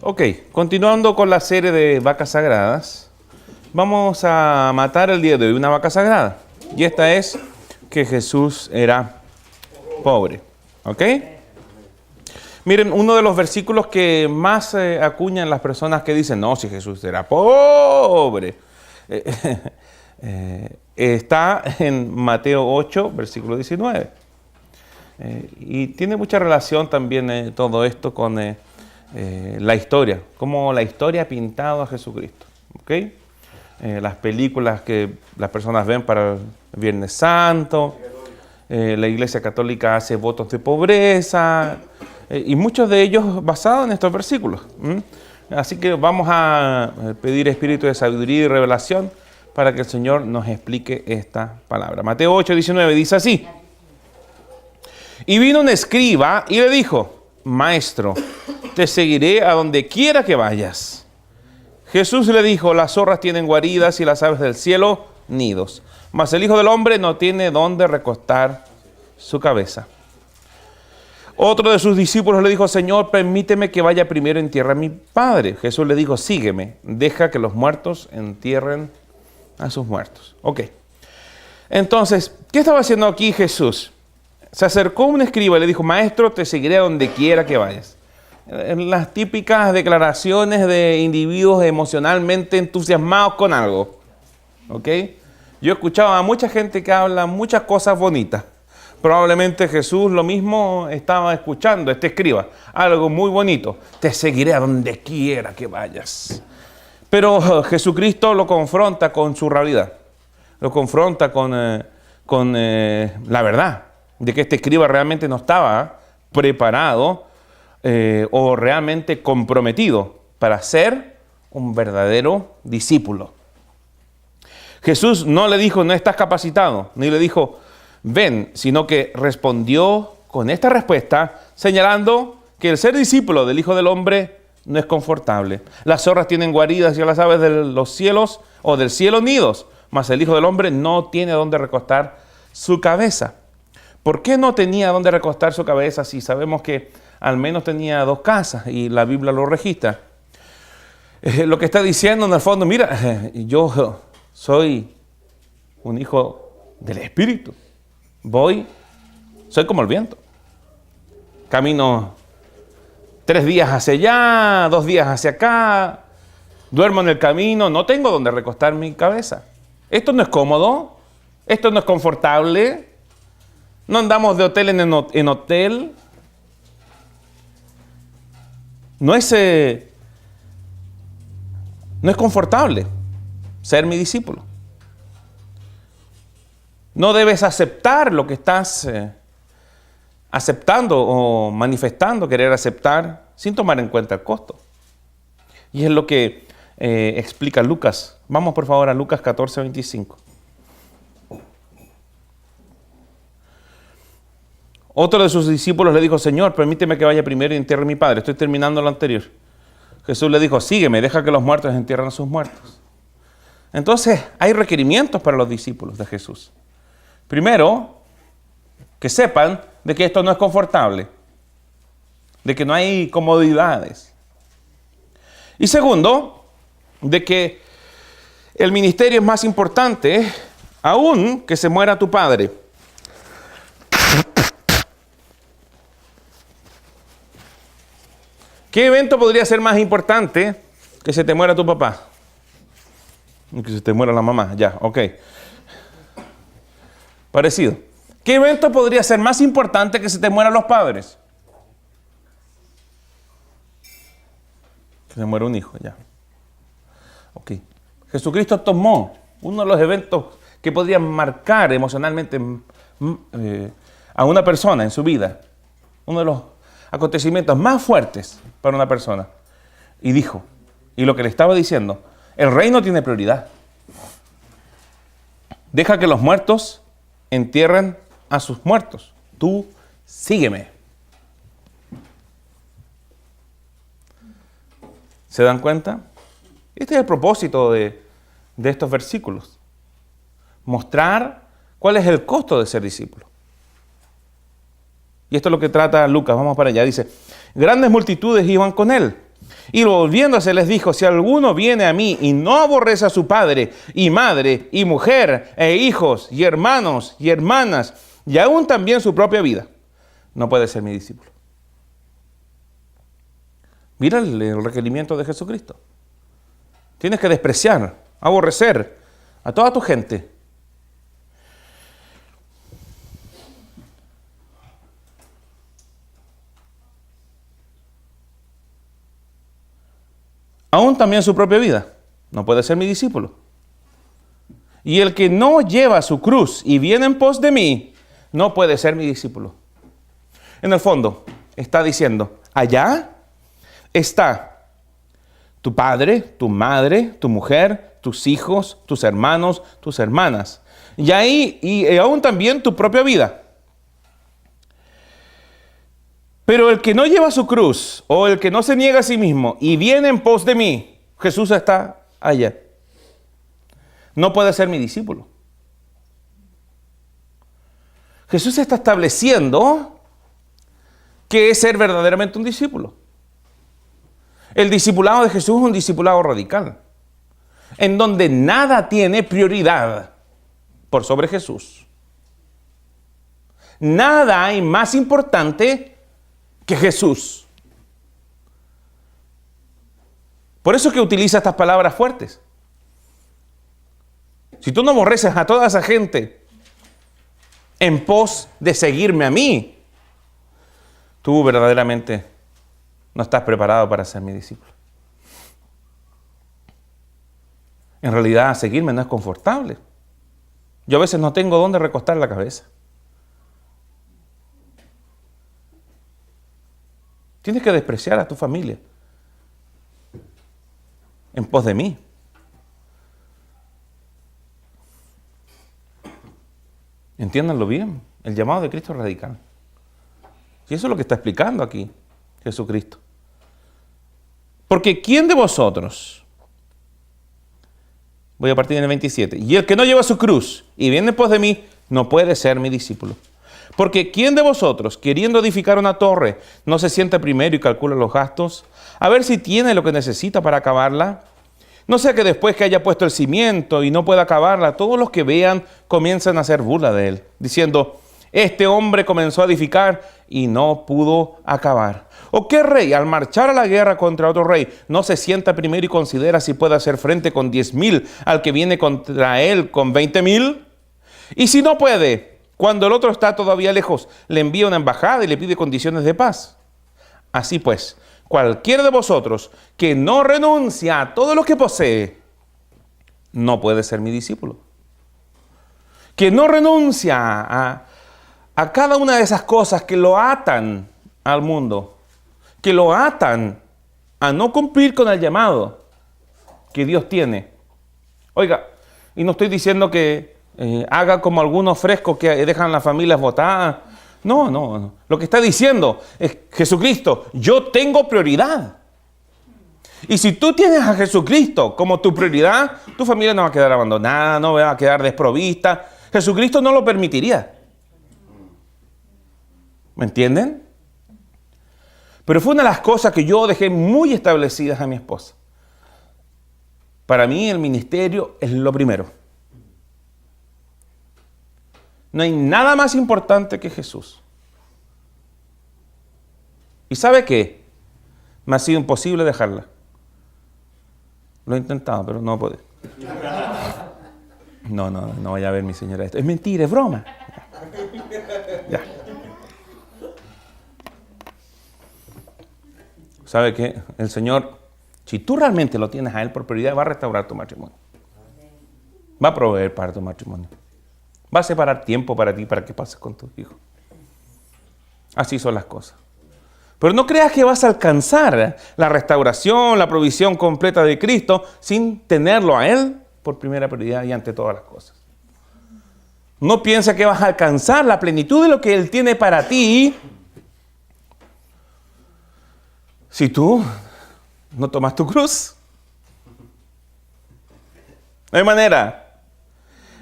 Ok, continuando con la serie de vacas sagradas, vamos a matar el día de hoy una vaca sagrada. Y esta es que Jesús era pobre. ¿Ok? Miren, uno de los versículos que más acuñan las personas que dicen, no, si Jesús era pobre, está en Mateo 8, versículo 19. Y tiene mucha relación también todo esto con la historia, como la historia ha pintado a Jesucristo. ¿Okay? Las películas que las personas ven para el Viernes Santo, la Iglesia Católica hace votos de pobreza, y muchos de ellos basados en estos versículos. Así que vamos a pedir espíritu de sabiduría y revelación para que el Señor nos explique esta palabra. Mateo 8, 19 dice así. Y vino un escriba y le dijo, Maestro, te seguiré a donde quiera que vayas. Jesús le dijo, las zorras tienen guaridas y las aves del cielo nidos, mas el Hijo del Hombre no tiene dónde recostar su cabeza. Otro de sus discípulos le dijo, Señor, permíteme que vaya primero en tierra a mi Padre. Jesús le dijo, sígueme, deja que los muertos entierren a sus muertos. Ok. Entonces, ¿qué estaba haciendo aquí Jesús? Se acercó un escriba y le dijo, Maestro, te seguiré a donde quiera que vayas. Las típicas declaraciones de individuos emocionalmente entusiasmados con algo. ¿Ok? Yo he escuchado a mucha gente que habla muchas cosas bonitas. Probablemente Jesús lo mismo estaba escuchando, este escriba, algo muy bonito. Te seguiré a donde quiera que vayas. Pero Jesucristo lo confronta con su realidad. Lo confronta con la verdad de que este escriba realmente no estaba preparado o realmente comprometido para ser un verdadero discípulo. Jesús no le dijo, no estás capacitado, ni le dijo, ven, sino que respondió con esta respuesta, señalando que el ser discípulo del Hijo del Hombre no es confortable. Las zorras tienen guaridas y las aves de los cielos o del cielo nidos, mas el Hijo del Hombre no tiene dónde recostar su cabeza. ¿Por qué no tenía dónde recostar su cabeza si sabemos que al menos tenía 2 casas y la Biblia lo registra? Lo que está diciendo en el fondo, mira, yo soy un hijo del Espíritu. Soy como el viento. Camino 3 días hacia allá, 2 días hacia acá. Duermo en el camino, no tengo donde recostar mi cabeza. Esto no es cómodo, esto no es confortable. No andamos de hotel en hotel. No es confortable ser mi discípulo. No debes aceptar lo que estás aceptando o manifestando, querer aceptar, sin tomar en cuenta el costo. Y es lo que explica Lucas. Vamos por favor a Lucas 14, 25. Otro de sus discípulos le dijo, Señor, permíteme que vaya primero y entierre a mi padre. Estoy terminando lo anterior. Jesús le dijo, sígueme, deja que los muertos entierren a sus muertos. Entonces, hay requerimientos para los discípulos de Jesús. Primero, que sepan de que esto no es confortable, de que no hay comodidades. Y segundo, de que el ministerio es más importante aún que se muera tu padre. ¿Qué evento podría ser más importante que se te muera tu papá? Que se te muera la mamá, ya, ok. Parecido. ¿Qué evento podría ser más importante que se te mueran los padres? Que se muera un hijo, ya. Ok. Jesucristo tomó uno de los eventos que podrían marcar emocionalmente a una persona en su vida. Uno de los acontecimientos más fuertes para una persona. Y dijo, y lo que le estaba diciendo, el reino tiene prioridad. Deja que los muertos entierren a sus muertos. Tú sígueme. ¿Se dan cuenta? Este es el propósito de estos versículos. Mostrar cuál es el costo de ser discípulo. Y esto es lo que trata Lucas. Vamos para allá. Dice, grandes multitudes iban con él. Y volviéndose les dijo, si alguno viene a mí y no aborrece a su padre y madre y mujer e hijos y hermanos y hermanas y aún también su propia vida, no puede ser mi discípulo. Mira el requerimiento de Jesucristo. Tienes que despreciar, aborrecer a toda tu gente. Aún también su propia vida. No puede ser mi discípulo. Y el que no lleva su cruz y viene en pos de mí, no puede ser mi discípulo. En el fondo, está diciendo, allá está tu padre, tu madre, tu mujer, tus hijos, tus hermanos, tus hermanas. Y ahí, y aún también tu propia vida. Pero el que no lleva su cruz, o el que no se niega a sí mismo, y viene en pos de mí, Jesús está allá. No puede ser mi discípulo. Jesús está estableciendo qué es ser verdaderamente un discípulo. El discipulado de Jesús es un discipulado radical, en donde nada tiene prioridad por sobre Jesús. Nada hay más importante que Jesús. Por eso es que utiliza estas palabras fuertes. Si tú no aborreces a toda esa gente en pos de seguirme a mí, tú verdaderamente no estás preparado para ser mi discípulo. En realidad, seguirme no es confortable. Yo a veces no tengo dónde recostar la cabeza. Tienes que despreciar a tu familia en pos de mí. Entiéndanlo bien, el llamado de Cristo es radical. Y eso es lo que está explicando aquí Jesucristo. Porque ¿quién de vosotros? Voy a partir del 27. Y el que no lleva su cruz y viene en pos de mí, no puede ser mi discípulo. Porque ¿quién de vosotros, queriendo edificar una torre, no se sienta primero y calcula los gastos, a ver si tiene lo que necesita para acabarla? No sea que después que haya puesto el cimiento y no pueda acabarla, todos los que vean comienzan a hacer burla de él, diciendo, este hombre comenzó a edificar y no pudo acabar. ¿O qué rey, al marchar a la guerra contra otro rey, no se sienta primero y considera si puede hacer frente con 10,000 al que viene contra él con 20,000? Y si no puede, cuando el otro está todavía lejos, le envía una embajada y le pide condiciones de paz. Así pues, cualquiera de vosotros que no renuncia a todo lo que posee, no puede ser mi discípulo. Que no renuncia a cada una de esas cosas que lo atan al mundo, que lo atan a no cumplir con el llamado que Dios tiene. Oiga, y no estoy diciendo que haga como algunos frescos que dejan las familias botadas. No. Lo que está diciendo es, Jesucristo, yo tengo prioridad. Y si tú tienes a Jesucristo como tu prioridad, tu familia no va a quedar abandonada, no va a quedar desprovista. Jesucristo no lo permitiría. ¿Me entienden? Pero fue una de las cosas que yo dejé muy establecidas a mi esposa. Para mí el ministerio es lo primero. No hay nada más importante que Jesús. ¿Y sabe qué? Me ha sido imposible dejarla. Lo he intentado, pero no puedo. No vaya a ver mi señora esto. Es mentira, es broma. Ya. ¿Sabe qué? El Señor, si tú realmente lo tienes a Él por prioridad, va a restaurar tu matrimonio. Va a proveer para tu matrimonio. Va a separar tiempo para ti, para que pases con tus hijos. Así son las cosas. Pero no creas que vas a alcanzar la restauración, la provisión completa de Cristo sin tenerlo a Él por primera prioridad y ante todas las cosas. No pienses que vas a alcanzar la plenitud de lo que Él tiene para ti si tú no tomas tu cruz. No hay manera.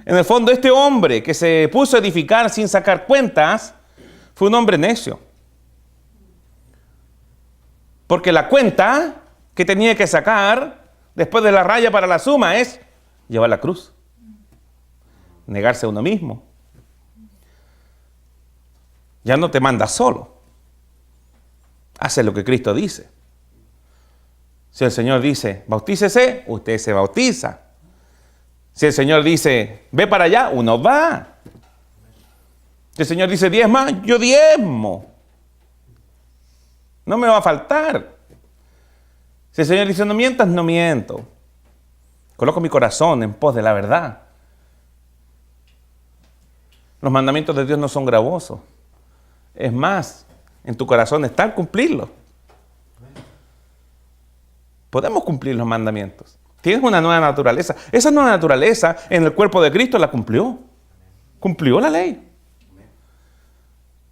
En el fondo, este hombre que se puso a edificar sin sacar cuentas fue un hombre necio. Porque la cuenta que tenía que sacar después de la raya para la suma es llevar la cruz. Negarse a uno mismo. Ya no te manda solo. Hace lo que Cristo dice. Si el Señor dice, bautícese, usted se bautiza. Si el Señor dice, ve para allá, uno va. Si el Señor dice, diezma, yo diezmo. No me va a faltar. Si el Señor dice, no mientas, no miento. Coloco mi corazón en pos de la verdad. Los mandamientos de Dios no son gravosos. Es más, en tu corazón está el cumplirlos. Podemos cumplir los mandamientos. Tienes una nueva naturaleza. Esa nueva naturaleza en el cuerpo de Cristo la cumplió. Cumplió la ley.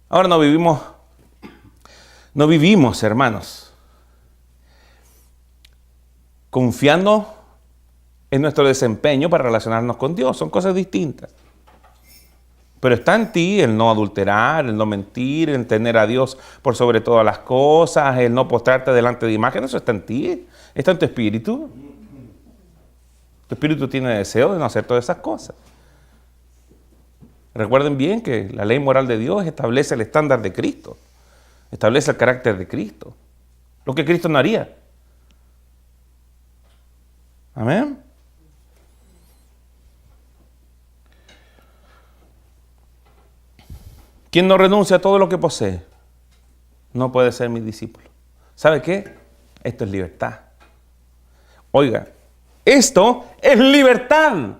Ahora no vivimos, hermanos, confiando en nuestro desempeño para relacionarnos con Dios. Son cosas distintas. Pero está en ti el no adulterar, el no mentir, el tener a Dios por sobre todas las cosas, el no postrarte delante de imágenes. Eso está en ti, está en tu espíritu. Tu espíritu tiene deseo de no hacer todas esas cosas. Recuerden bien que la ley moral de Dios establece el estándar de Cristo, establece el carácter de Cristo, lo que Cristo no haría. Amén. Quien no renuncia a todo lo que posee, no puede ser mi discípulo. ¿Sabe qué? Esto es libertad. Oiga, esto es libertad.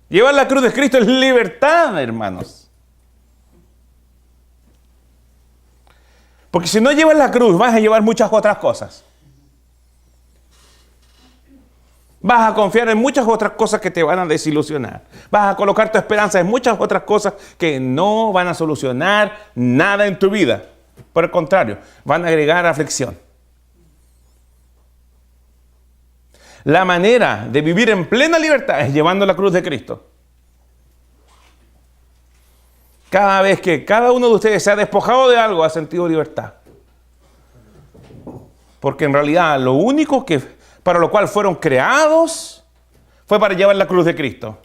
Llevar la cruz de Cristo es libertad, hermanos. Porque si no llevas la cruz, vas a llevar muchas otras cosas. Vas a confiar en muchas otras cosas que te van a desilusionar. Vas a colocar tu esperanza en muchas otras cosas que no van a solucionar nada en tu vida. Por el contrario, van a agregar aflicción. La manera de vivir en plena libertad es llevando la cruz de Cristo. Cada vez que cada uno de ustedes se ha despojado de algo, ha sentido libertad. Porque en realidad lo único que para lo cual fueron creados fue para llevar la cruz de Cristo.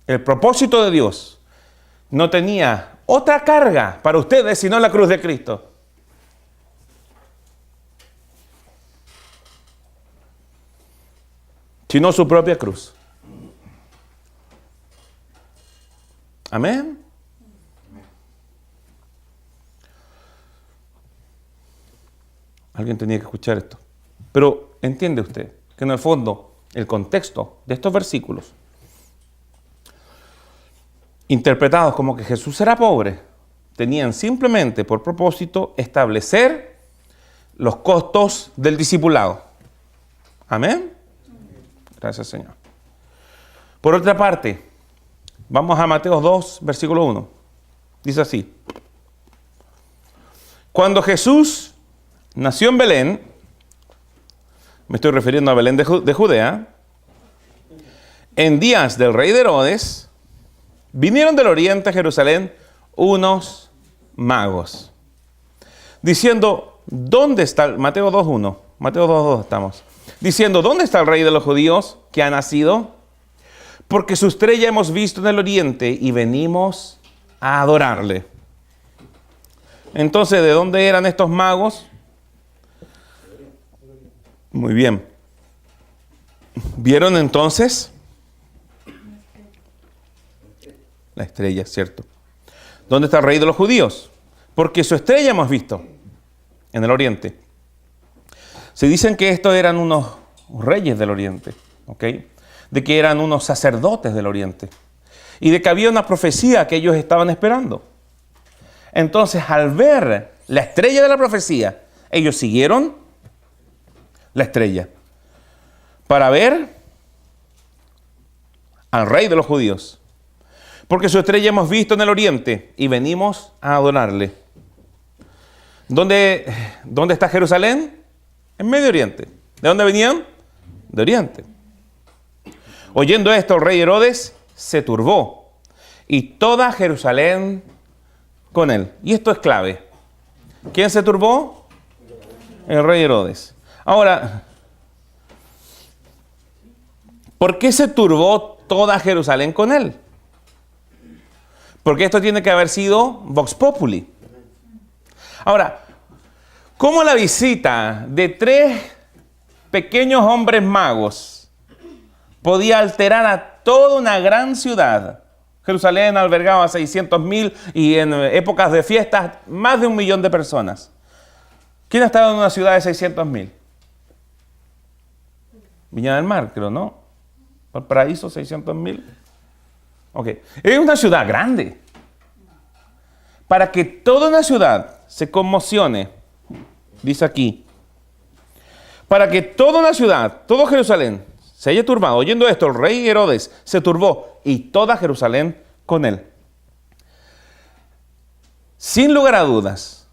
El propósito de Dios no tenía otra carga para ustedes sino la cruz de Cristo. Sino su propia cruz. Amén. Alguien tenía que escuchar esto. Pero entiende usted que en el fondo el contexto de estos versículos, interpretados como que Jesús era pobre, tenían simplemente por propósito establecer los costos del discipulado. Amén. Gracias, Señor. Por otra parte, vamos a Mateo 2, versículo 1. Dice así. Cuando Jesús nació en Belén, me estoy refiriendo a Belén de Judea, en días del rey de Herodes, vinieron del oriente a Jerusalén unos magos, diciendo, ¿dónde está? Mateo 2.1, Mateo 2.2 estamos. Diciendo, ¿dónde está el rey de los judíos que ha nacido? Porque su estrella hemos visto en el oriente y venimos a adorarle. Entonces, ¿de dónde eran estos magos? Muy bien. ¿Vieron entonces? La estrella, ¿cierto? ¿Dónde está el rey de los judíos? Porque su estrella hemos visto en el oriente. Se dicen que estos eran unos reyes del oriente, ¿ok? De que eran unos sacerdotes del oriente. Y de que había una profecía que ellos estaban esperando. Entonces, al ver la estrella de la profecía, ellos siguieron la estrella para ver al rey de los judíos. Porque su estrella hemos visto en el oriente y venimos a adorarle. ¿Dónde está Jerusalén? En Medio Oriente. ¿De dónde venían? De Oriente. Oyendo esto, el rey Herodes se turbó y toda Jerusalén con él. Y esto es clave. ¿Quién se turbó? El rey Herodes. Ahora, ¿por qué se turbó toda Jerusalén con él? Porque esto tiene que haber sido Vox Populi. Ahora, ¿cómo la visita de 3 pequeños hombres magos podía alterar a toda una gran ciudad? Jerusalén albergaba a 600.000 y en épocas de fiestas más de 1 millón de personas. ¿Quién ha estado en una ciudad de 600.000? Viña del Mar, creo, ¿no? Valparaíso, 600.000. Ok. Es una ciudad grande. Para que toda una ciudad se conmocione, dice aquí, para que toda una ciudad, todo Jerusalén, se haya turbado. Oyendo esto, el rey Herodes se turbó y toda Jerusalén con él. Sin lugar a dudas,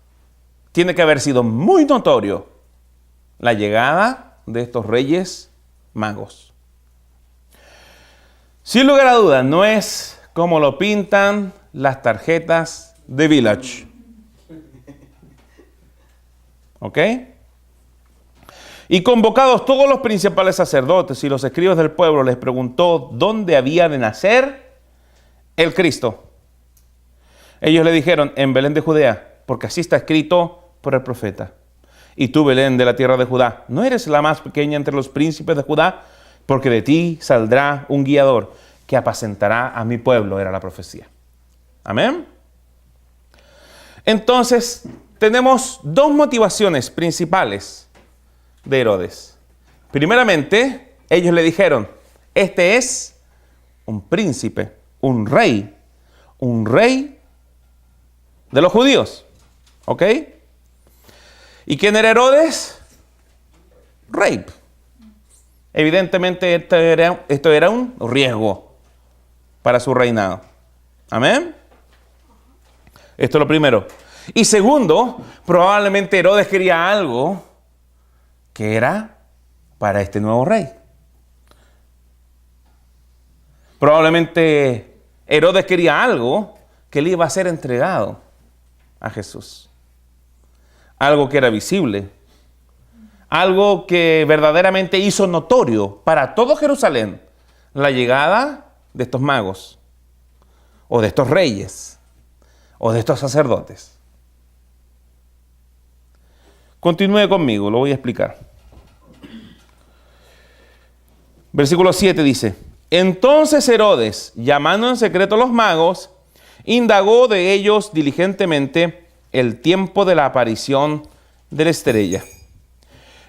tiene que haber sido muy notorio la llegada de estos reyes magos. Sin lugar a dudas, no es como lo pintan las tarjetas de Village. ¿Ok? Y convocados todos los principales sacerdotes y los escribas del pueblo, les preguntó dónde había de nacer el Cristo. Ellos le dijeron, en Belén de Judea, porque así está escrito por el profeta. Y tú, Belén, de la tierra de Judá, no eres la más pequeña entre los príncipes de Judá, porque de ti saldrá un guiador que apacentará a mi pueblo, era la profecía. Amén. Entonces, tenemos 2 motivaciones principales de Herodes. Primeramente, ellos le dijeron, este es un príncipe, un rey de los judíos. ¿Ok? ¿Y quién era Herodes? Rey. Evidentemente esto era un riesgo para su reinado. Amén. Esto es lo primero. Y segundo, probablemente Herodes quería algo que era para este nuevo rey. Probablemente Herodes quería algo que le iba a ser entregado a Jesús. Algo que era visible. Algo que verdaderamente hizo notorio para todo Jerusalén la llegada de estos magos, o de estos reyes, o de estos sacerdotes. Continúe conmigo, lo voy a explicar. Versículo 7 dice, entonces Herodes, llamando en secreto a los magos, indagó de ellos diligentemente el tiempo de la aparición de la estrella.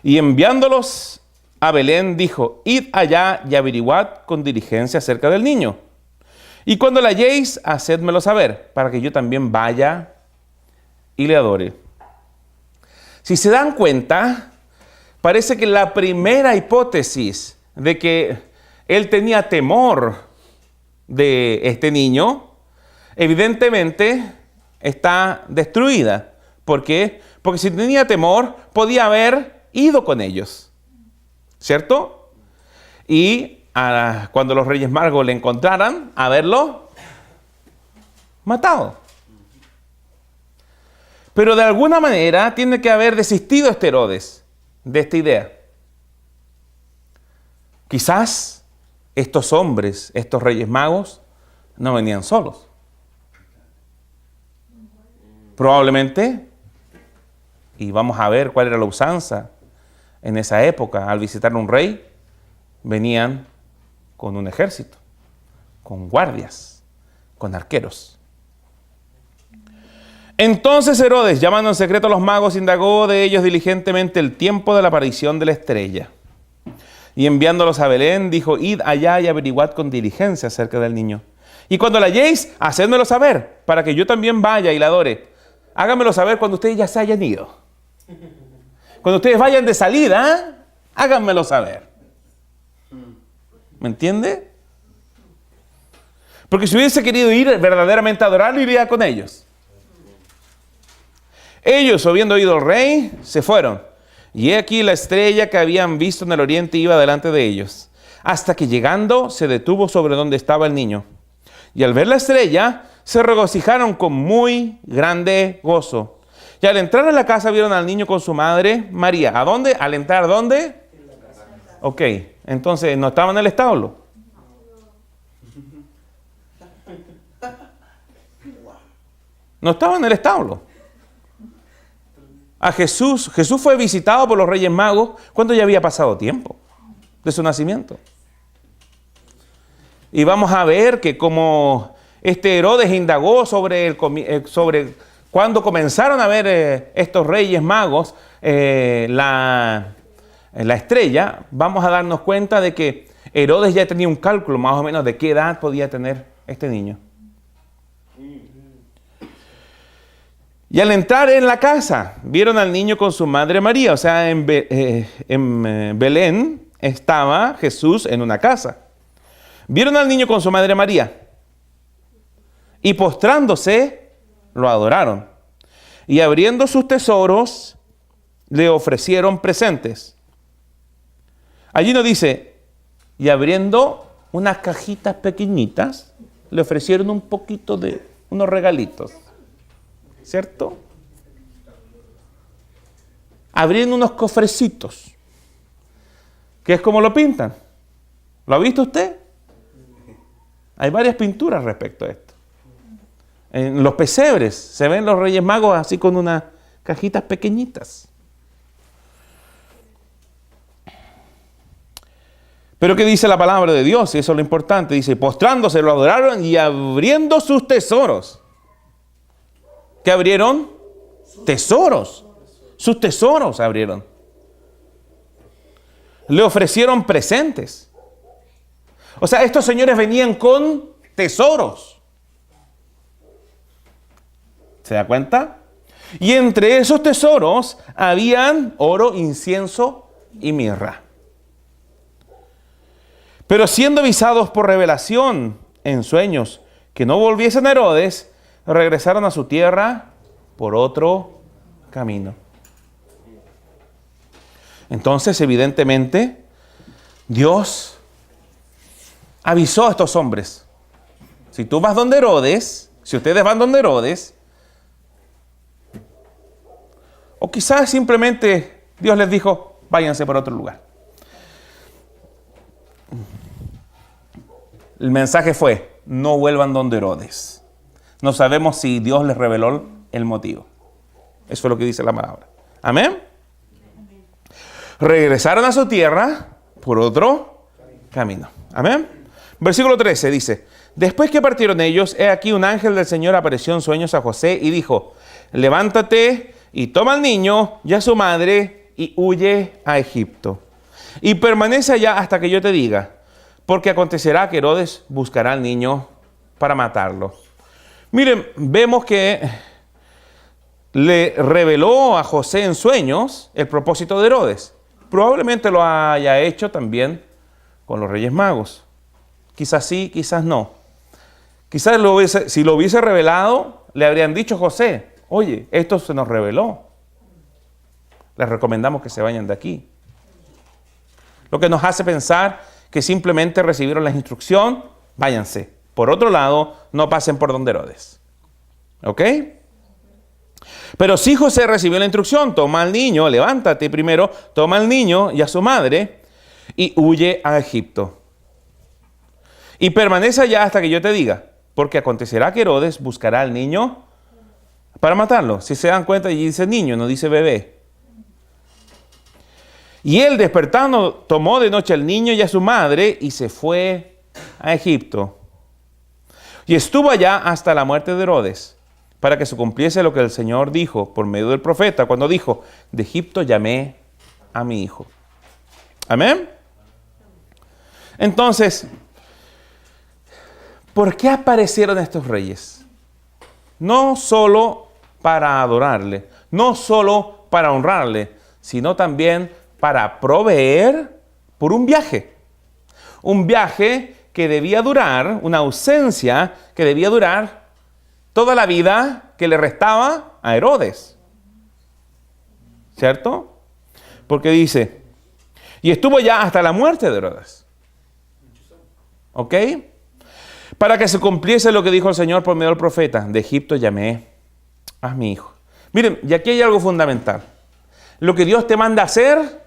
Y enviándolos a Belén, dijo, id allá y averiguad con diligencia acerca del niño. Y cuando la halléis, hacedmelo saber, para que yo también vaya y le adore. Si se dan cuenta, parece que la primera hipótesis de que él tenía temor de este niño, evidentemente está destruida. ¿Por qué? Porque si tenía temor, podía haber ido con ellos, ¿cierto? Y cuando los reyes magos le encontraran, haberlo matado. Pero de alguna manera tiene que haber desistido este Herodes de esta idea. Quizás estos hombres, estos reyes magos, no venían solos. Probablemente, y vamos a ver cuál era la usanza en esa época, al visitar a un rey, venían con un ejército, con guardias, con arqueros. Entonces Herodes, llamando en secreto a los magos, indagó de ellos diligentemente el tiempo de la aparición de la estrella. Y enviándolos a Belén, dijo, id allá y averiguad con diligencia acerca del niño. Y cuando la halléis, hacedmelo saber, para que yo también vaya y la adore. Háganmelo saber cuando ustedes ya se hayan ido. Cuando ustedes vayan de salida, háganmelo saber. ¿Me entiende? Porque si hubiese querido ir verdaderamente a adorarlo, iría con ellos. Ellos, habiendo oído al rey, se fueron. Y he aquí la estrella que habían visto en el oriente iba delante de ellos, hasta que llegando se detuvo sobre donde estaba el niño. Y al ver la estrella, se regocijaron con muy grande gozo. Y al entrar en la casa vieron al niño con su madre María. ¿A dónde? ¿Al entrar dónde? Ok, entonces no estaba en el establo. No estaba en el establo. A Jesús fue visitado por los Reyes Magos cuando ya había pasado tiempo de su nacimiento. Y vamos a ver que como Herodes indagó sobre cuando comenzaron a ver estos Reyes Magos la estrella, vamos a darnos cuenta de que Herodes ya tenía un cálculo más o menos de qué edad podía tener este niño. Y al entrar en la casa, vieron al niño con su madre María. O sea, en Belén estaba Jesús en una casa. Vieron al niño con su madre María. Y postrándose, lo adoraron. Y abriendo sus tesoros, le ofrecieron presentes. Allí nos dice, y abriendo unas cajitas pequeñitas, le ofrecieron un poquito de unos regalitos. ¿Cierto? Abriendo unos cofrecitos, que es como lo pintan. ¿Lo ha visto usted? Hay varias pinturas respecto a esto. En los pesebres se ven los Reyes Magos así con unas cajitas pequeñitas. Pero ¿qué dice la palabra de Dios? Y eso es lo importante. Dice, postrándose lo adoraron y abriendo sus tesoros. ¿Qué abrieron? Tesoros. Sus tesoros abrieron. Le ofrecieron presentes. O sea, estos señores venían con tesoros. ¿Se da cuenta? Y entre esos tesoros habían oro, incienso y mirra. Pero siendo avisados por revelación en sueños que no volviesen a Herodes, regresaron a su tierra por otro camino. Entonces, evidentemente, Dios avisó a estos hombres. Si tú vas donde Herodes, si ustedes van donde Herodes, o quizás simplemente Dios les dijo, váyanse por otro lugar. El mensaje fue, no vuelvan donde Herodes. No sabemos si Dios les reveló el motivo. Eso es lo que dice la palabra. ¿Amén? Regresaron a su tierra por otro camino. ¿Amén? Versículo 13 dice, después que partieron ellos, he aquí un ángel del Señor apareció en sueños a José y dijo, levántate y toma al niño y a su madre y huye a Egipto. Y permanece allá hasta que yo te diga, porque acontecerá que Herodes buscará al niño para matarlo. Miren, vemos que le reveló a José en sueños el propósito de Herodes. Probablemente lo haya hecho también con los Reyes Magos. Quizás sí, quizás no. Quizás si lo hubiese revelado, le habrían dicho a José, oye, esto se nos reveló. Les recomendamos que se vayan de aquí. Lo que nos hace pensar que simplemente recibieron la instrucción, váyanse. Por otro lado, no pasen por donde Herodes. ¿Ok? Pero si José recibió la instrucción, toma al niño, levántate primero, toma al niño y a su madre y huye a Egipto. Y permanece allá hasta que yo te diga, porque acontecerá que Herodes buscará al niño para matarlo. Si se dan cuenta, allí dice niño, no dice bebé. Y él despertando tomó de noche al niño y a su madre y se fue a Egipto. Y estuvo allá hasta la muerte de Herodes, para que se cumpliese lo que el Señor dijo por medio del profeta, cuando dijo, de Egipto llamé a mi hijo. Amén. Entonces, ¿por qué aparecieron estos reyes? No solo para adorarle, no solo para honrarle, sino también para proveer por un viaje. Un viaje que debía durar, una ausencia que debía durar toda la vida que le restaba a Herodes. ¿Cierto? Porque dice, y estuvo ya hasta la muerte de Herodes. ¿Ok? para que se cumpliese lo que dijo el Señor por medio del profeta. De Egipto llamé a mi hijo. Miren, y aquí hay algo fundamental. Lo que Dios te manda a hacer,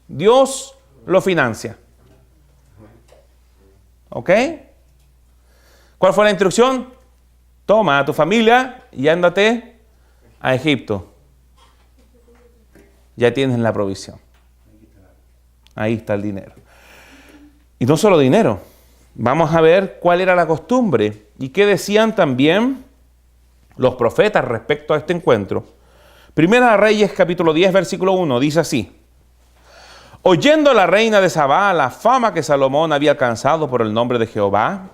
Dios lo financia. ¿Ok? ¿Cuál fue la instrucción? Toma a tu familia y ándate a Egipto. Ya tienes la provisión. Ahí está el dinero. Y no solo dinero. Vamos a ver cuál era la costumbre y qué decían también los profetas respecto a este encuentro. Primera de Reyes, capítulo 10, versículo 1, dice así. Oyendo la reina de Sabá la fama que Salomón había alcanzado por el nombre de Jehová,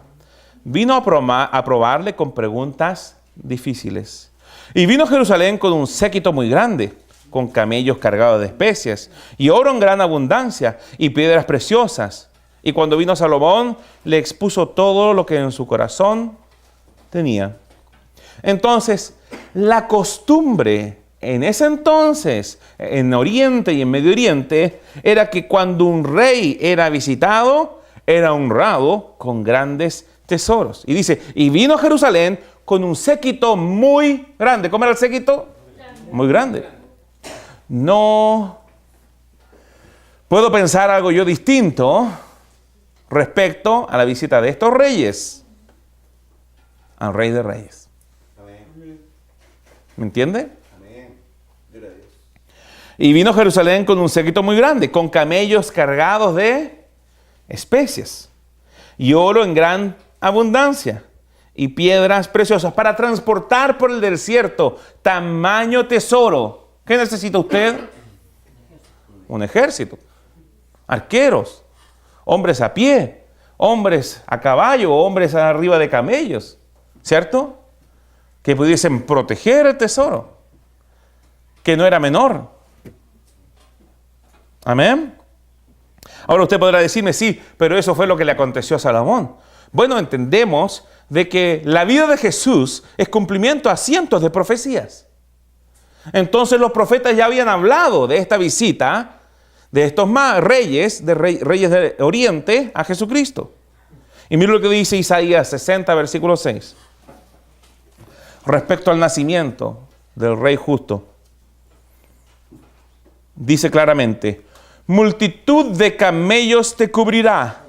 vino a probarle con preguntas difíciles. Y vino a Jerusalén con un séquito muy grande, con camellos cargados de especias, y oro en gran abundancia, y piedras preciosas. Y cuando vino Salomón, le expuso todo lo que en su corazón tenía. Entonces, la costumbre en ese entonces, en Oriente y en Medio Oriente, era que cuando un rey era visitado, era honrado con grandes tesoros. Y dice, y vino a Jerusalén con un séquito muy grande. ¿Cómo era el séquito? Muy grande. No puedo pensar algo yo distinto respecto a la visita de estos reyes al Rey de Reyes. ¿Me entiende? Y vino a Jerusalén con un séquito muy grande, con camellos cargados de especias y oro en gran abundancia y piedras preciosas para transportar por el desierto tamaño tesoro. ¿Qué necesita usted? Un ejército, arqueros, hombres a pie, hombres a caballo, hombres arriba de camellos, ¿cierto? Que pudiesen proteger el tesoro, que no era menor. Amén. Ahora usted podrá decirme, sí, pero eso fue lo que le aconteció a Salomón. Bueno, entendemos de que la vida de Jesús es cumplimiento a cientos de profecías. Entonces los profetas ya habían hablado de esta visita de estos reyes, reyes de Oriente a Jesucristo. Y mira lo que dice Isaías 60, versículo 6. Respecto al nacimiento del Rey justo. Dice claramente, multitud de camellos te cubrirá.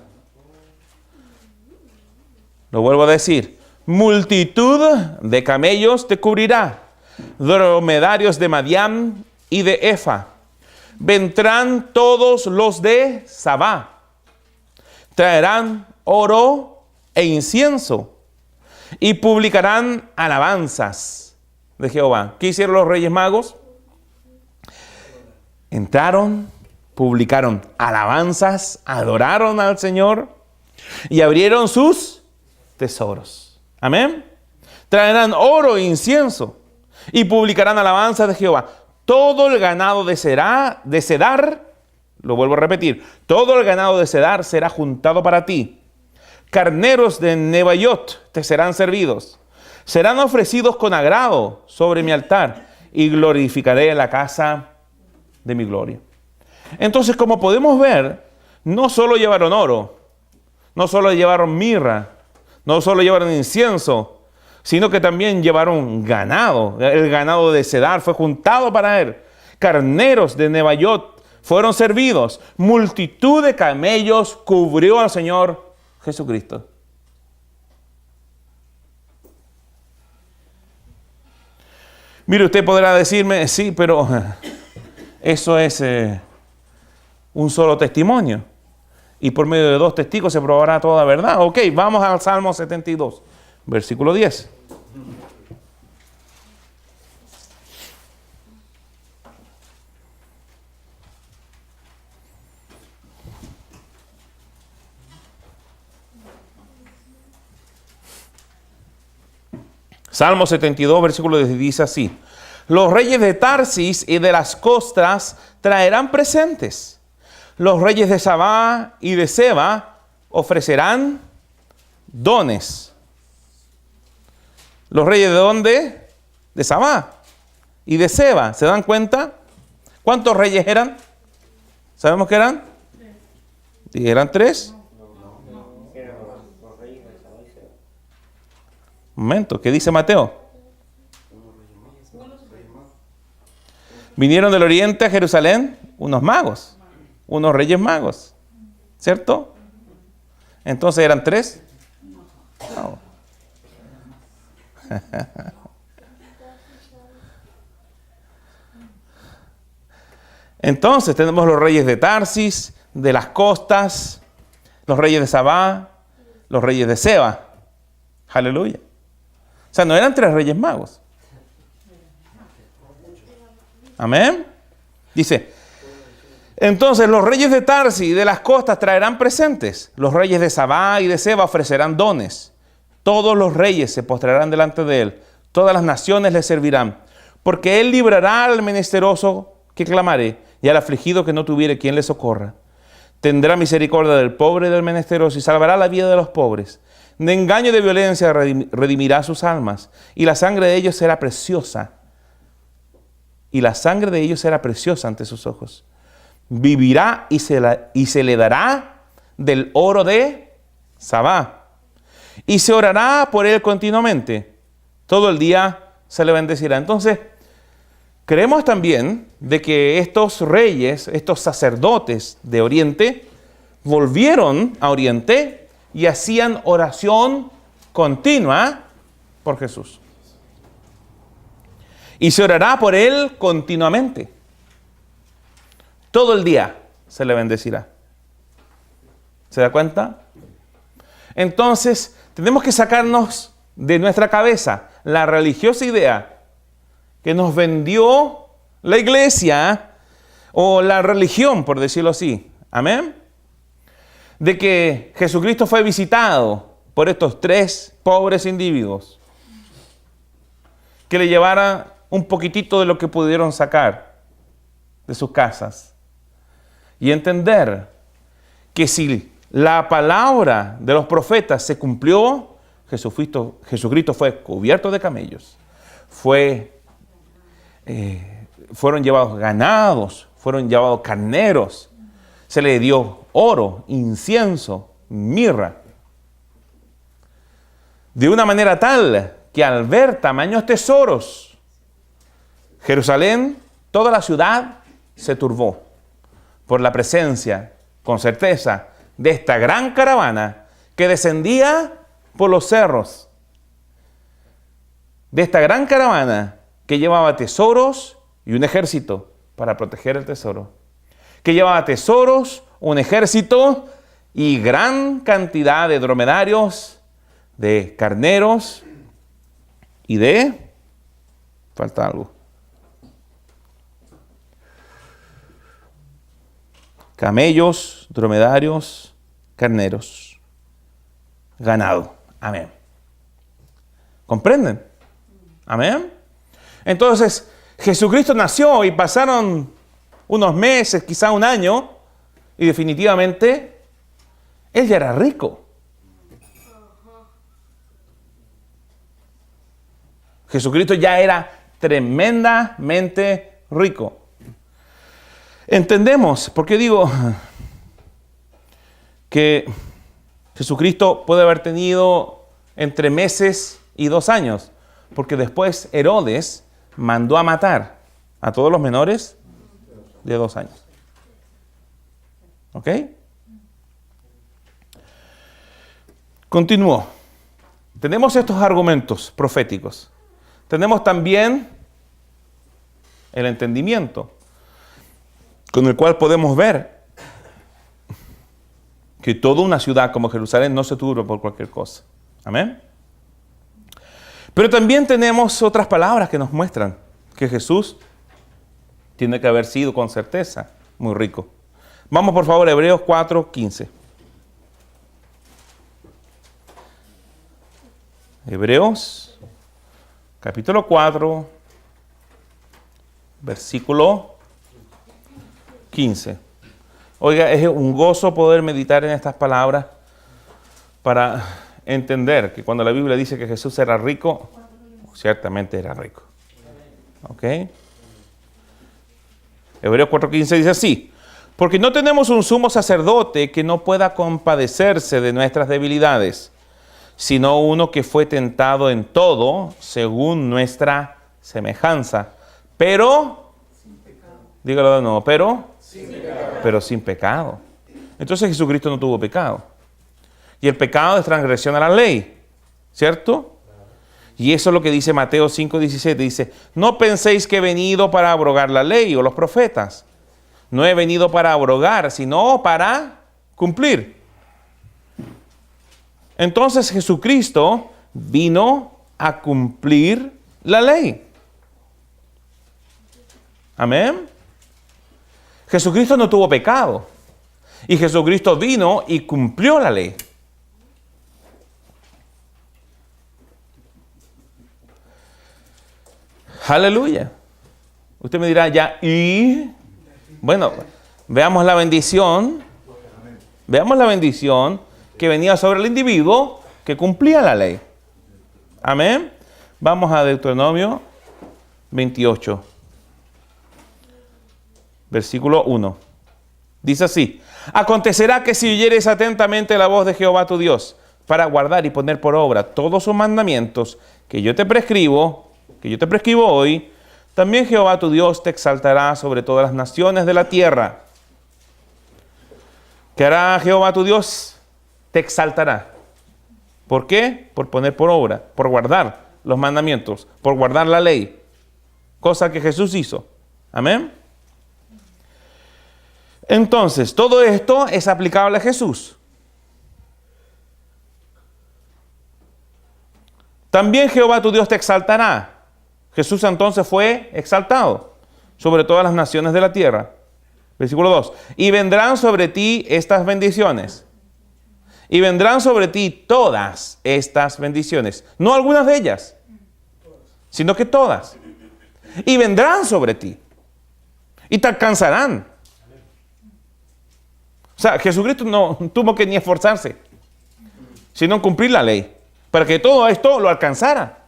Lo vuelvo a decir, multitud de camellos te cubrirá. Dromedarios de Madián y de Efa. Vendrán todos los de Sabá. Traerán oro e incienso. Y publicarán alabanzas de Jehová. ¿Qué hicieron los Reyes Magos? Entraron, publicaron alabanzas, adoraron al Señor y abrieron sus tesoros. Amén. Traerán oro e incienso y publicarán alabanzas de Jehová. Todo el ganado de Cedar, lo vuelvo a repetir, todo el ganado de Cedar será juntado para ti. Carneros de Nebaiot te serán servidos. Serán ofrecidos con agrado sobre mi altar y glorificaré la casa de mi gloria. Entonces, como podemos ver, no solo llevaron oro, no solo llevaron mirra, no solo llevaron incienso, sino que también llevaron ganado. El ganado de Cedar fue juntado para él. Carneros de Nebaiot fueron servidos. Multitud de camellos cubrió al Señor Jesucristo. Mire, usted podrá decirme, sí, pero eso es un solo testimonio. Y por medio de 2 testigos se probará toda verdad. Ok, vamos al Salmo 72, versículo 10. Salmo 72, versículo 10 dice así. Los reyes de Tarsis y de las costas traerán presentes. Los reyes de Sabá y de Seba ofrecerán dones. ¿Los reyes de dónde? De Sabá y de Seba. ¿Se dan cuenta? ¿Cuántos reyes eran? ¿Sabemos que eran? ¿Y eran 3? Un momento, ¿qué dice Mateo? Vinieron del oriente a Jerusalén unos magos, unos reyes magos, ¿cierto? Entonces eran 3. No. Entonces tenemos los reyes de Tarsis, de las costas, los reyes de Sabá, los reyes de Seba. Aleluya. O sea, no eran 3 reyes magos. Amén. Dice, entonces los reyes de Tarsis y de las costas traerán presentes. Los reyes de Sabá y de Seba ofrecerán dones. Todos los reyes se postrarán delante de él. Todas las naciones le servirán. Porque él librará al menesteroso que clamaré y al afligido que no tuviere quien le socorra. Tendrá misericordia del pobre y del menesteroso y salvará la vida de los pobres. De engaño y de violencia redimirá sus almas. Y la sangre de ellos será preciosa. Y la sangre de ellos será preciosa ante sus ojos. Vivirá y se le dará del oro de Sabá. Y se orará por él continuamente. Todo el día se le bendecirá. Entonces, creemos también de que estos reyes, estos sacerdotes de Oriente, volvieron a Oriente y hacían oración continua por Jesús. Y se orará por él continuamente. Todo el día se le bendecirá. ¿Se da cuenta? Entonces, tenemos que sacarnos de nuestra cabeza la religiosa idea que nos vendió la iglesia o la religión, por decirlo así. Amén. De que Jesucristo fue visitado por estos 3 pobres individuos que le llevaran un poquitito de lo que pudieron sacar de sus casas. Y entender que si la palabra de los profetas se cumplió, Jesucristo fue cubierto de camellos. Fueron llevados ganados, fueron llevados carneros. Se le dio oro, incienso, mirra. De una manera tal que al ver tamaños tesoros, Jerusalén, toda la ciudad, se turbó por la presencia, con certeza, de esta gran caravana que descendía por los cerros. De esta gran caravana que llevaba tesoros y un ejército para proteger el tesoro. Que llevaba tesoros, un ejército y gran cantidad de dromedarios, de carneros y de... falta algo. Camellos, dromedarios, carneros, ganado. Amén. ¿Comprenden? Amén. Entonces, Jesucristo nació y pasaron unos meses, quizá un año, y definitivamente Él ya era rico. Jesucristo ya era tremendamente rico. Entendemos, porque digo que Jesucristo puede haber tenido entre meses y 2 años, porque después Herodes mandó a matar a todos los menores de 2 años. ¿Ok? Continúo. Tenemos estos argumentos proféticos. Tenemos también el entendimiento, con el cual podemos ver que toda una ciudad como Jerusalén no se turba por cualquier cosa. Amén. Pero también tenemos otras palabras que nos muestran que Jesús tiene que haber sido con certeza muy rico. Vamos por favor a Hebreos 4:15. Hebreos capítulo 4, versículo 15. Oiga, es un gozo poder meditar en estas palabras para entender que cuando la Biblia dice que Jesús era rico, ciertamente era rico. ¿Ok? Hebreos 4:15 dice así: porque no tenemos un sumo sacerdote que no pueda compadecerse de nuestras debilidades, sino uno que fue tentado en todo según nuestra semejanza. Pero, dígalo de nuevo, pero sin pecado. Entonces Jesucristo no tuvo pecado. Y el pecado es transgresión a la ley, ¿cierto? Y eso es lo que dice Mateo 5:17. Dice, no penséis que he venido para abrogar la ley o los profetas. No he venido para abrogar, sino para cumplir. Entonces Jesucristo vino a cumplir la ley. Amén. Jesucristo no tuvo pecado. Y Jesucristo vino y cumplió la ley. Aleluya. Usted me dirá ya, y bueno, veamos la bendición. Veamos la bendición que venía sobre el individuo que cumplía la ley. Amén. Vamos a Deuteronomio 28, versículo 1. Dice así: acontecerá que si oyeres atentamente la voz de Jehová tu Dios, para guardar y poner por obra todos sus mandamientos que yo te prescribo hoy, también Jehová tu Dios te exaltará sobre todas las naciones de la tierra. ¿Qué hará Jehová tu Dios? Te exaltará. ¿Por qué? Por poner por obra, por guardar los mandamientos, por guardar la ley. Cosa que Jesús hizo. Amén. Entonces, todo esto es aplicable a Jesús. También Jehová tu Dios te exaltará. Jesús entonces fue exaltado sobre todas las naciones de la tierra. Versículo 2. Y vendrán sobre ti estas bendiciones. Y vendrán sobre ti todas estas bendiciones. No algunas de ellas, sino que todas. Y vendrán sobre ti. Y te alcanzarán. O sea, Jesucristo no tuvo que ni esforzarse, sino cumplir la ley, para que todo esto lo alcanzara.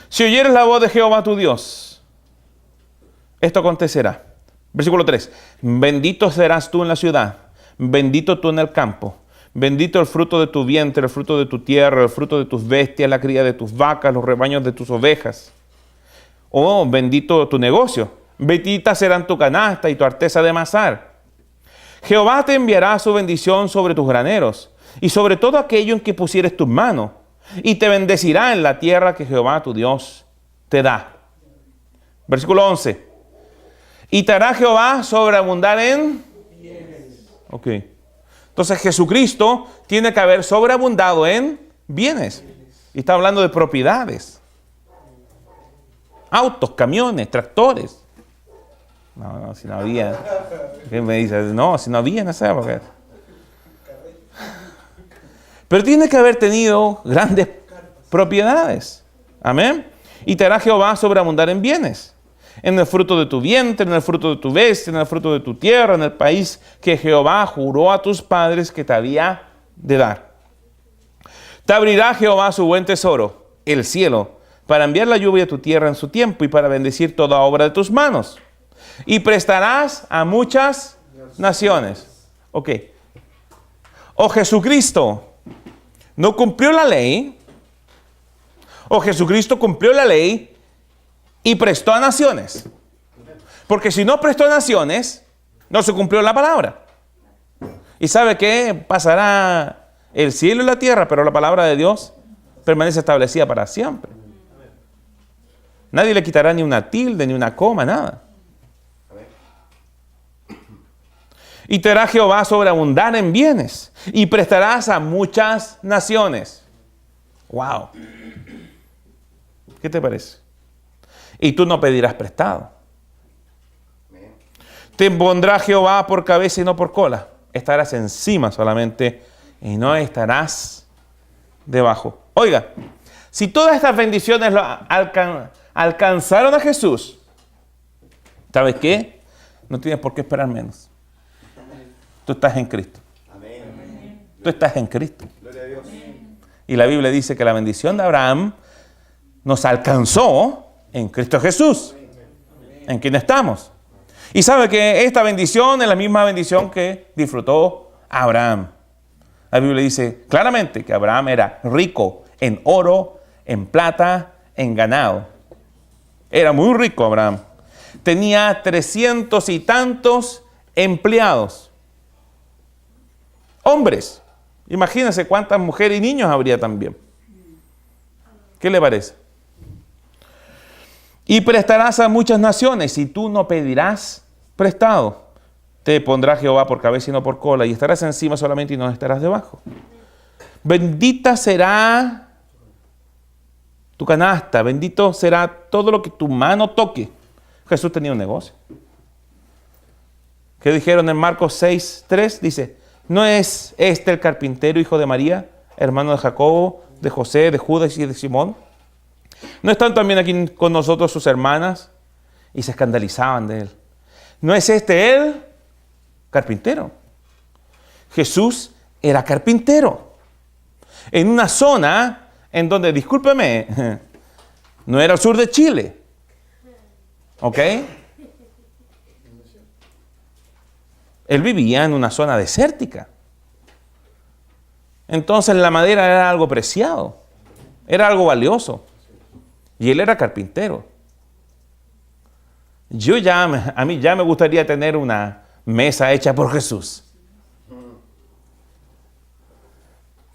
Si oyeres la voz de Jehová tu Dios, esto acontecerá. Versículo 3. Bendito serás tú en la ciudad, bendito tú en el campo, bendito el fruto de tu vientre, el fruto de tu tierra, el fruto de tus bestias, la cría de tus vacas, los rebaños de tus ovejas. Oh, bendito tu negocio, bendita serán tu canasta y tu arteza de amasar. Jehová te enviará su bendición sobre tus graneros y sobre todo aquello en que pusieres tus manos, y te bendecirá en la tierra que Jehová tu Dios te da. Versículo 11. Y te hará Jehová sobreabundar en bienes. Ok. Entonces Jesucristo tiene que haber sobreabundado en bienes. Y está hablando de propiedades. Autos, camiones, tractores. No, si no había. ¿Qué me dice? No, si no había en esa época. Pero tiene que haber tenido grandes propiedades. Amén. Y te hará Jehová sobreabundar en bienes. En el fruto de tu vientre, en el fruto de tu bestia, en el fruto de tu tierra, en el país que Jehová juró a tus padres que te había de dar. Te abrirá Jehová su buen tesoro, el cielo, para enviar la lluvia a tu tierra en su tiempo y para bendecir toda obra de tus manos. Y prestarás a muchas naciones. Ok. O Jesucristo no cumplió la ley, o Jesucristo cumplió la ley y prestó a naciones. Porque si no prestó a naciones, no se cumplió la palabra. ¿Y sabe qué? Pasará el cielo y la tierra, pero la palabra de Dios permanece establecida para siempre. Nadie le quitará ni una tilde, ni una coma, nada. Y te hará Jehová sobreabundar en bienes, y prestarás a muchas naciones. Wow. ¿Qué te parece? Y tú no pedirás prestado. Te pondrá Jehová por cabeza y no por cola. Estarás encima solamente y no estarás debajo. Oiga, si todas estas bendiciones alcanzaron a Jesús, ¿sabes qué? No tienes por qué esperar menos. Tú estás en Cristo. Tú estás en Cristo. Y la Biblia dice que la bendición de Abraham nos alcanzó en Cristo Jesús, en quien estamos. Y sabe que esta bendición es la misma bendición que disfrutó Abraham. La Biblia dice claramente que Abraham era rico en oro, en plata, en ganado. Era muy rico Abraham. Tenía 300 y tantos empleados. Hombres. Imagínense cuántas mujeres y niños habría también. ¿Qué le parece? Y prestarás a muchas naciones, y tú no pedirás prestado. Te pondrá Jehová por cabeza y no por cola, y estarás encima solamente y no estarás debajo. Bendita será tu canasta, bendito será todo lo que tu mano toque. Jesús tenía un negocio. ¿Qué dijeron en Marcos 6:3? Dice, ¿no es este el carpintero, hijo de María, hermano de Jacobo, de José, de Judas y de Simón? ¿No están también aquí con nosotros sus hermanas? Y se escandalizaban de él. ¿No es este él? Carpintero. Jesús era carpintero. En una zona en donde, discúlpeme, no era el sur de Chile. ¿Ok? Él vivía en una zona desértica. Entonces la madera era algo preciado. Era algo valioso. Y él era carpintero. A mí ya me gustaría tener una mesa hecha por Jesús.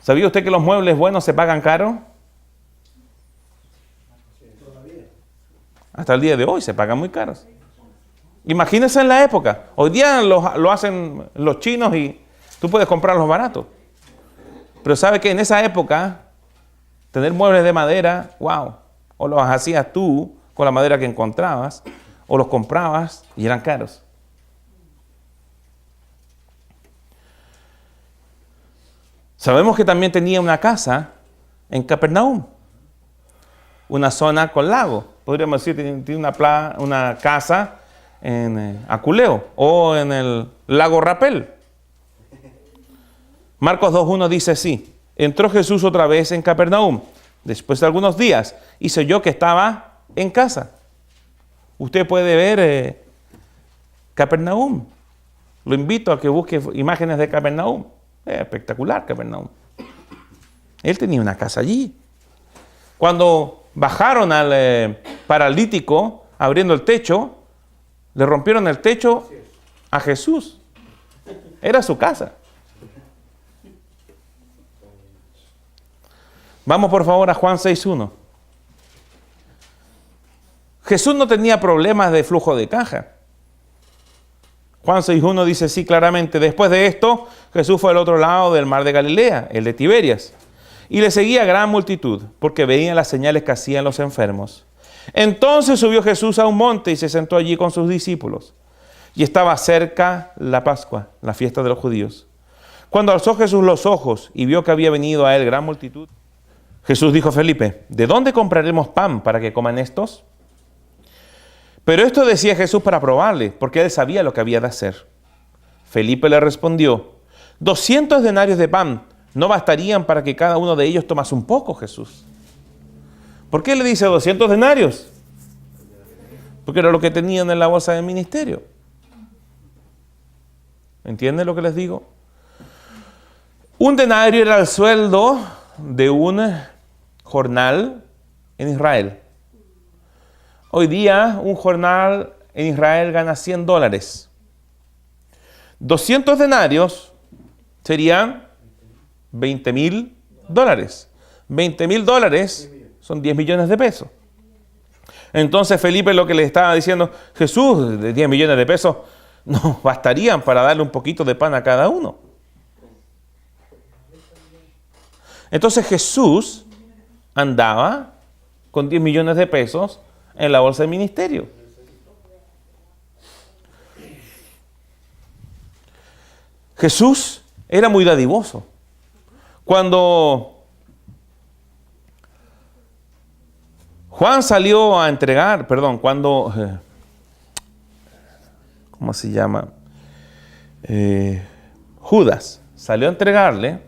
¿Sabía usted que los muebles buenos se pagan caro? Hasta el día de hoy se pagan muy caros. Imagínense en la época. Hoy día lo hacen los chinos y tú puedes comprarlos baratos. Pero ¿sabe que en esa época tener muebles de madera, wow, o los hacías tú con la madera que encontrabas, o los comprabas y eran caros. Sabemos que también tenía una casa en Capernaum, una zona con lago. Podríamos decir, tiene una casa en Aculeo o en el lago Rapel. Marcos 2:1 dice así, entró Jesús otra vez en Capernaum, después de algunos días, y se oyó que estaba en casa. Usted puede ver Capernaum. Lo invito a que busque imágenes de Capernaum. Espectacular Capernaum. Él tenía una casa allí. Cuando bajaron al paralítico abriendo el techo, le rompieron el techo a Jesús. Era su casa. Vamos por favor a Juan 6:1. Jesús no tenía problemas de flujo de caja. Juan 6:1 dice así claramente, después de esto, Jesús fue al otro lado del mar de Galilea, el de Tiberias, y le seguía gran multitud, porque veían las señales que hacían los enfermos. Entonces subió Jesús a un monte y se sentó allí con sus discípulos. Y estaba cerca la Pascua, la fiesta de los judíos. Cuando alzó Jesús los ojos y vio que había venido a él gran multitud, Jesús dijo a Felipe, ¿de dónde compraremos pan para que coman estos? Pero esto decía Jesús para probarle, porque él sabía lo que había de hacer. Felipe le respondió, 200 denarios de pan no bastarían para que cada uno de ellos tomase un poco, Jesús. ¿Por qué le dice 200 denarios? Porque era lo que tenían en la bolsa del ministerio. ¿Entienden lo que les digo? Un denario era el sueldo de un jornal en Israel. Hoy día un jornal en Israel gana $100. 200 denarios serían $20,000. $20,000 son 10 millones de pesos. Entonces Felipe lo que le estaba diciendo, Jesús, de 10 millones de pesos no bastarían para darle un poquito de pan a cada uno. Entonces Jesús andaba con 10 millones de pesos en la bolsa del ministerio. Jesús era muy dadivoso. Cuando Juan salió a entregar, ¿cómo se llama? Judas salió a entregarle.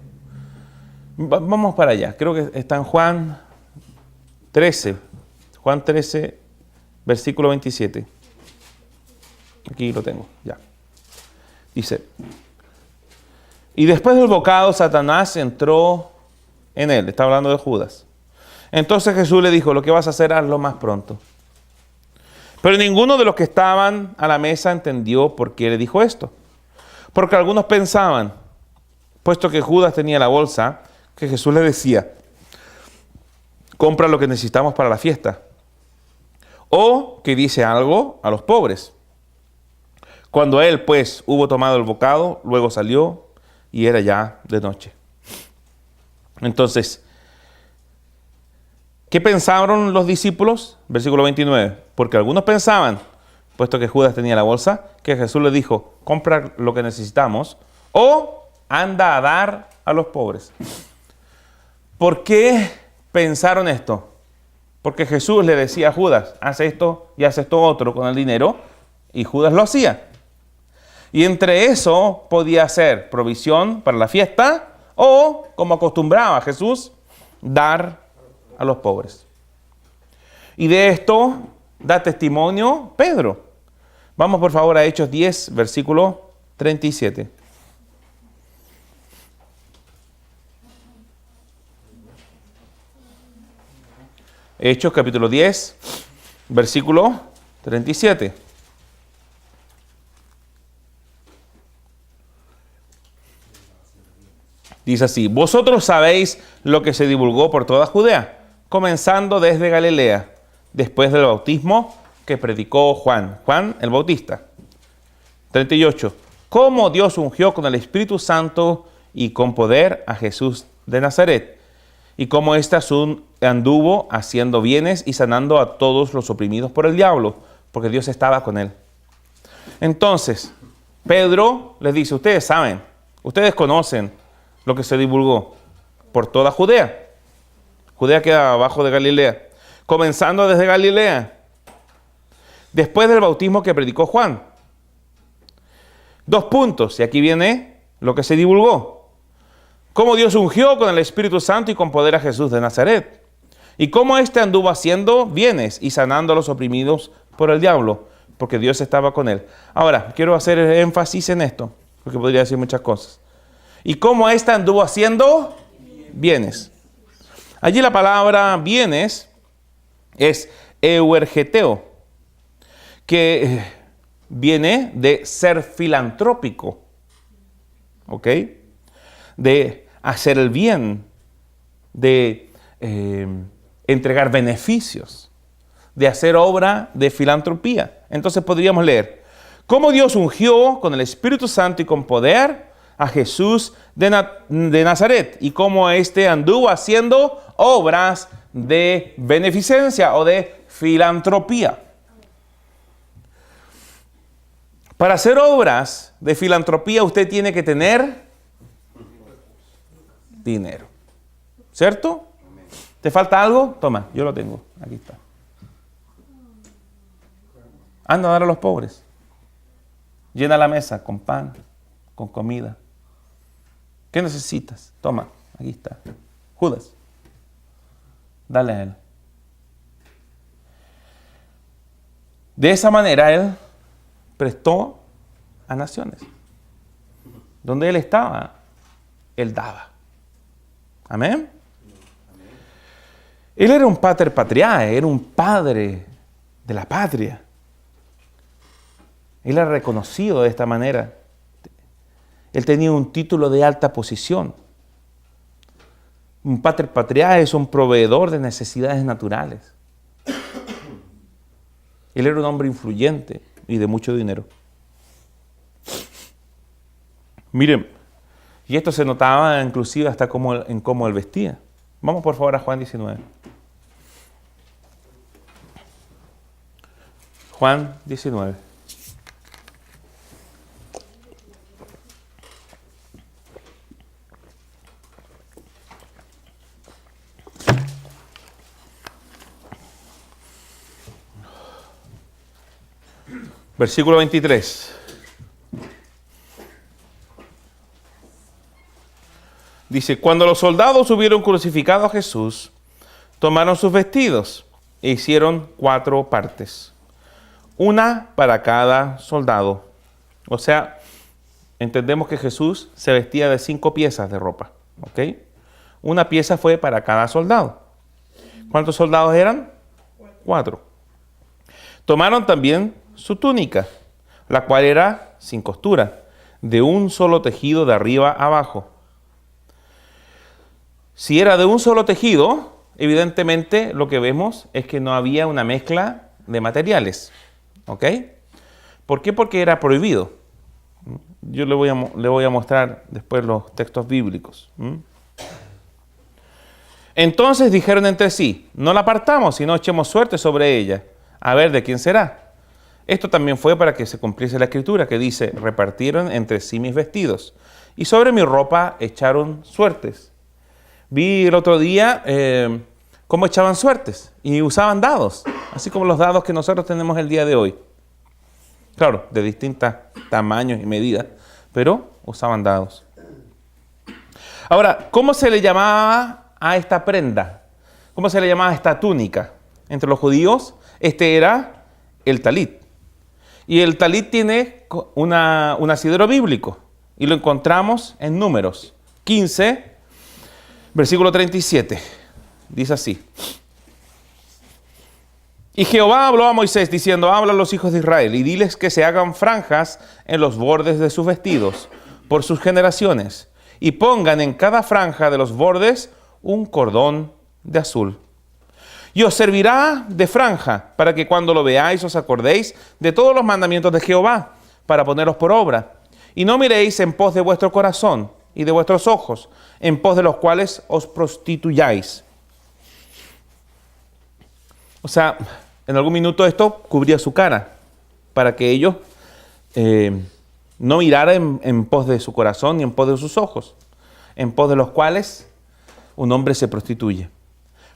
Vamos para allá. Creo que está en Juan 13. Juan 13, versículo 27. Aquí lo tengo, ya. Dice, Y después del bocado, Satanás entró en él. Está hablando de Judas. Entonces Jesús le dijo, lo que vas a hacer, hazlo más pronto. Pero ninguno de los que estaban a la mesa entendió por qué le dijo esto. Porque algunos pensaban, puesto que Judas tenía la bolsa, que Jesús le decía, compra lo que necesitamos para la fiesta. O que dice algo a los pobres. Cuando él, pues, hubo tomado el bocado, luego salió y era ya de noche. Entonces, ¿qué pensaron los discípulos? Versículo 29. Porque algunos pensaban, puesto que Judas tenía la bolsa, que Jesús le dijo, compra lo que necesitamos o anda a dar a los pobres. ¿Por qué pensaron esto? Porque Jesús le decía a Judas, haz esto y haz esto otro con el dinero, y Judas lo hacía. Y entre eso podía ser provisión para la fiesta o, como acostumbraba Jesús, dar a los pobres. Y de esto da testimonio Pedro. Vamos por favor a Hechos 10, versículo 37. Hechos capítulo 10, versículo 37. Dice así, vosotros sabéis lo que se divulgó por toda Judea, comenzando desde Galilea, después del bautismo que predicó Juan el Bautista. 38. Cómo Dios ungió con el Espíritu Santo y con poder a Jesús de Nazaret, y cómo éste anduvo haciendo bienes y sanando a todos los oprimidos por el diablo, porque Dios estaba con él. Entonces, Pedro les dice, ustedes saben, ustedes conocen lo que se divulgó por toda Judea. Judea queda abajo de Galilea. Comenzando desde Galilea, después del bautismo que predicó Juan. 2 puntos, y aquí viene lo que se divulgó. Cómo Dios ungió con el Espíritu Santo y con poder a Jesús de Nazaret. Y cómo éste anduvo haciendo bienes y sanando a los oprimidos por el diablo, porque Dios estaba con él. Ahora, quiero hacer énfasis en esto, porque podría decir muchas cosas. Y cómo éste anduvo haciendo bienes. Allí la palabra bienes es euergeteo, que viene de ser filantrópico, ¿ok? De hacer el bien, de entregar beneficios, de hacer obra de filantropía. Entonces podríamos leer, cómo Dios ungió con el Espíritu Santo y con poder a Jesús de Nazaret, y cómo éste anduvo haciendo obras de beneficencia o de filantropía. Para hacer obras de filantropía usted tiene que tener dinero, ¿cierto? ¿Te falta algo? Toma, yo lo tengo, aquí está. Anda a dar a los pobres. Llena la mesa con pan, con comida. ¿Qué necesitas? Toma, aquí está. Judas, dale a él. De esa manera él prestó a naciones. Donde él estaba, él daba. Amén. Él era un pater patriae, era un padre de la patria. Él era reconocido de esta manera. Él tenía un título de alta posición. Un pater patriae es un proveedor de necesidades naturales. Él era un hombre influyente y de mucho dinero. Miren, y esto se notaba inclusive hasta en cómo él vestía. Vamos por favor a Juan 19. Juan 19. Versículo 23. Dice, cuando los soldados hubieron crucificado a Jesús, tomaron sus vestidos e hicieron 4 partes, una para cada soldado. O sea, entendemos que Jesús se vestía de 5 piezas de ropa. ¿Ok? Una pieza fue para cada soldado. ¿Cuántos soldados eran? 4. Tomaron también su túnica, la cual era sin costura, de un solo tejido de arriba a abajo. Si era de un solo tejido, evidentemente lo que vemos es que no había una mezcla de materiales. ¿Ok? ¿Por qué? Porque era prohibido. Yo le voy a mostrar después los textos bíblicos. Entonces dijeron entre sí, no la partamos, sino echemos suerte sobre ella, a ver de quién será. Esto también fue para que se cumpliese la escritura, que dice, repartieron entre sí mis vestidos, y sobre mi ropa echaron suertes. Vi el otro día cómo echaban suertes, y usaban dados, así como los dados que nosotros tenemos el día de hoy. Claro, de distintos tamaños y medidas, pero usaban dados. Ahora, ¿cómo se le llamaba a esta prenda? ¿Cómo se le llamaba a esta túnica? Entre los judíos, este era el talit. Y el talit tiene un asidero bíblico. Y lo encontramos en Números 15, versículo 37. Dice así. Y Jehová habló a Moisés diciendo, habla a los hijos de Israel y diles que se hagan franjas en los bordes de sus vestidos por sus generaciones y pongan en cada franja de los bordes un cordón de azul. Y os servirá de franja para que cuando lo veáis os acordéis de todos los mandamientos de Jehová para ponerlos por obra. Y no miréis en pos de vuestro corazón y de vuestros ojos, en pos de los cuales os prostituyáis. O sea, en algún minuto esto cubría su cara para que ellos no miraran en pos de su corazón ni en pos de sus ojos, en pos de los cuales un hombre se prostituye.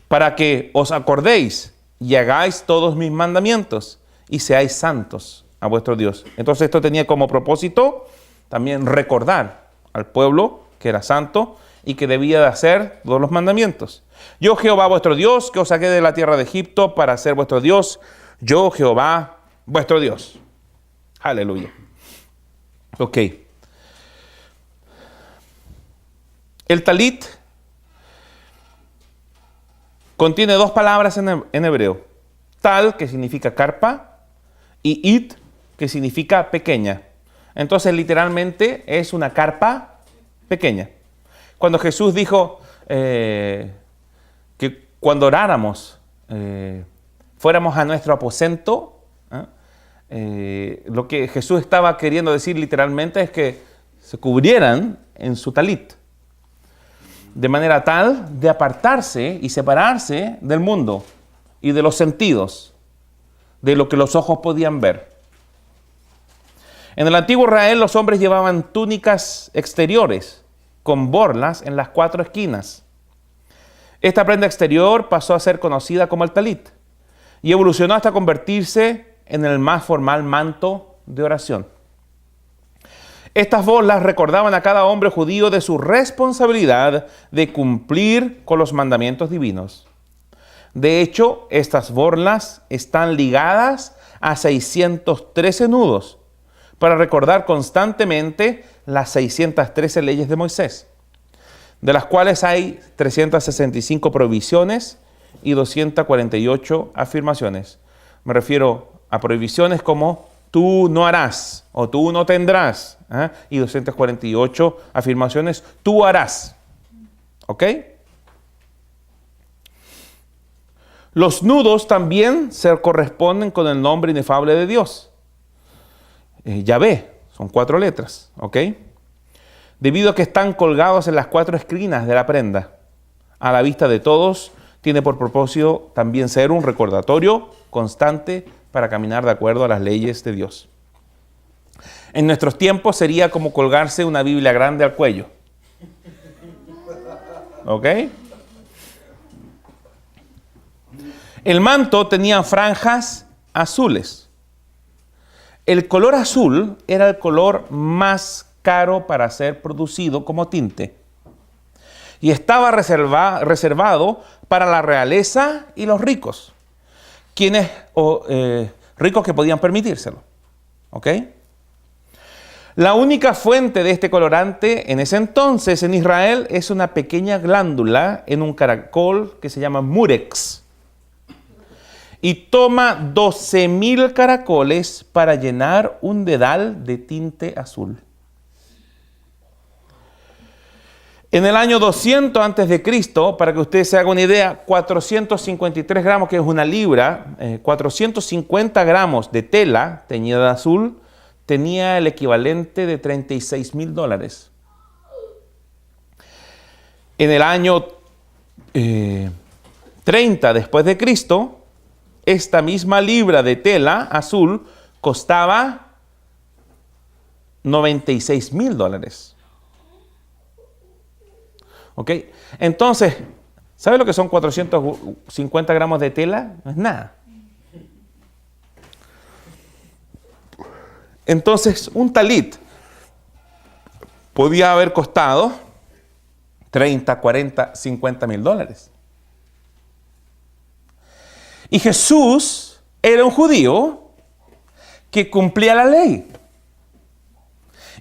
Para que os acordéis y hagáis todos mis mandamientos y seáis santos a vuestro Dios. Entonces esto tenía como propósito también recordar al pueblo que era santo y que debía de hacer todos los mandamientos. Yo Jehová vuestro Dios, que os saqué de la tierra de Egipto para ser vuestro Dios. Yo Jehová vuestro Dios. Aleluya. Ok. El talit contiene 2 palabras en hebreo. Tal, que significa carpa, y it, que significa pequeña. Entonces, literalmente, es una carpa pequeña. Cuando Jesús dijo que cuando oráramos, fuéramos a nuestro aposento, lo que Jesús estaba queriendo decir literalmente es que se cubrieran en su talit, de manera tal de apartarse y separarse del mundo y de los sentidos, de lo que los ojos podían ver. En el antiguo Israel los hombres llevaban túnicas exteriores con borlas en las 4 esquinas. Esta prenda exterior pasó a ser conocida como el talit y evolucionó hasta convertirse en el más formal manto de oración. Estas borlas recordaban a cada hombre judío de su responsabilidad de cumplir con los mandamientos divinos. De hecho, estas borlas están ligadas a 613 nudos para recordar constantemente las 613 leyes de Moisés, de las cuales hay 365 prohibiciones y 248 afirmaciones. Me refiero a prohibiciones como tú no harás o tú no tendrás, y 248 afirmaciones, tú harás. ¿Ok? Los nudos también se corresponden con el nombre inefable de Dios. Yahvé, son 4 letras. ¿Ok? Debido a que están colgados en las 4 esquinas de la prenda, a la vista de todos, tiene por propósito también ser un recordatorio constante para caminar de acuerdo a las leyes de Dios. En nuestros tiempos sería como colgarse una Biblia grande al cuello. ¿Ok? El manto tenía franjas azules. El color azul era el color más caro para ser producido como tinte. Y estaba reservado para la realeza y los ricos. Ricos que podían permitírselo. ¿Ok? La única fuente de este colorante en ese entonces en Israel es una pequeña glándula en un caracol que se llama murex. Y toma 12,000 caracoles para llenar un dedal de tinte azul. En el año 200 antes de Cristo, para que ustedes se hagan una idea, 453 gramos, que es una libra, 450 gramos de tela teñida de azul, tenía el equivalente de $36,000. En el año 30 después de Cristo, esta misma libra de tela azul costaba $96,000. ¿Ok? Entonces, ¿sabe lo que son 450 gramos de tela? No es nada. Entonces, un talit podía haber costado 30, 40, 50 mil dólares. Y Jesús era un judío que cumplía la ley.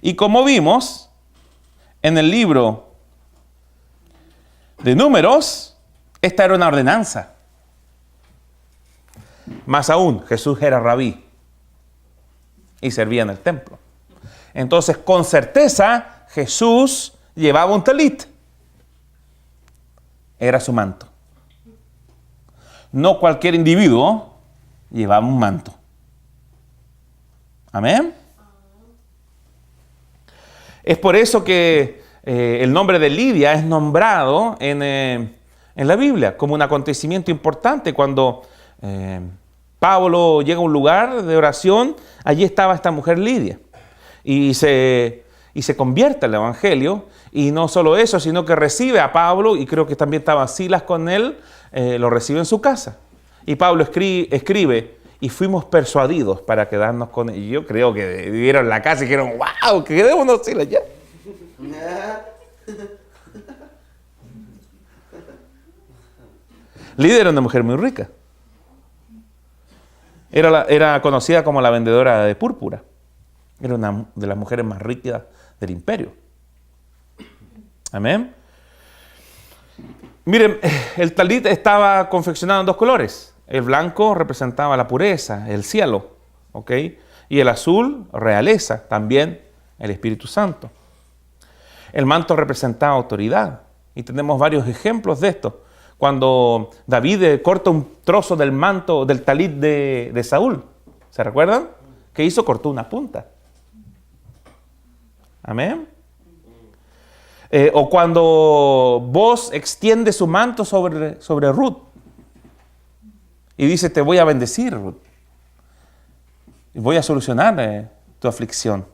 Y como vimos en el libro de Números, esta era una ordenanza. Más aún, Jesús era rabí y servía en el templo. Entonces, con certeza, Jesús llevaba un talit. Era su manto. No cualquier individuo llevaba un manto. Amén. Es por eso que el nombre de Lidia es nombrado en la Biblia como un acontecimiento importante. Cuando Pablo llega a un lugar de oración, allí estaba esta mujer Lidia. Y se convierte al Evangelio. Y no solo eso, sino que recibe a Pablo, y creo que también estaba Silas con él, lo recibe en su casa. Y Pablo escribe, y fuimos persuadidos para quedarnos con él. Y yo creo que vieron la casa y dijeron, wow, que quedémonos Silas ya. Lidia era una mujer muy rica. Era conocida como la vendedora de púrpura. Era una de las mujeres más ricas del imperio. Amén. Miren, el talit estaba confeccionado en dos colores. El blanco representaba la pureza, el cielo, ¿ok? Y el azul, realeza, también el Espíritu Santo. El manto representaba autoridad. Y tenemos varios ejemplos de esto. Cuando David corta un trozo del manto, del talit de Saúl. ¿Se recuerdan? ¿Qué hizo? Cortó una punta. Amén. O cuando Boaz extiende su manto sobre Ruth. Y dice, te voy a bendecir, Ruth. Y voy a solucionar tu aflicción.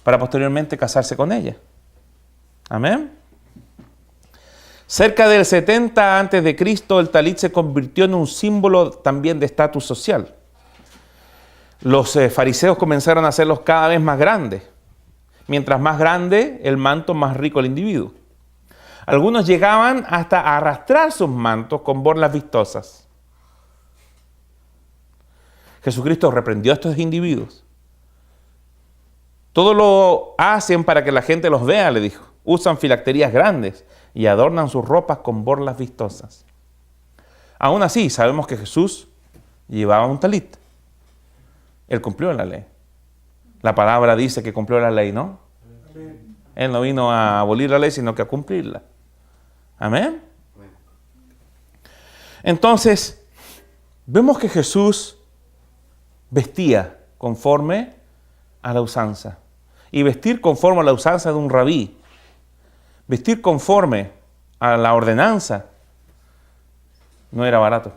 Para posteriormente casarse con ella. Amén. Cerca del 70 antes de Cristo, el talit se convirtió en un símbolo también de estatus social. Los fariseos comenzaron a hacerlos cada vez más grandes. Mientras más grande el manto, más rico el individuo. Algunos llegaban hasta a arrastrar sus mantos con borlas vistosas. Jesucristo reprendió a estos individuos. Todo lo hacen para que la gente los vea, le dijo. Usan filacterías grandes y adornan sus ropas con borlas vistosas. Aún así, sabemos que Jesús llevaba un talit. Él cumplió la ley. La palabra dice que cumplió la ley, ¿no? Amén. Él no vino a abolir la ley, sino que a cumplirla. Amén. Amén. Entonces, vemos que Jesús vestía conforme a la usanza. Y vestir conforme a la usanza de un rabí, vestir conforme a la ordenanza, no era barato.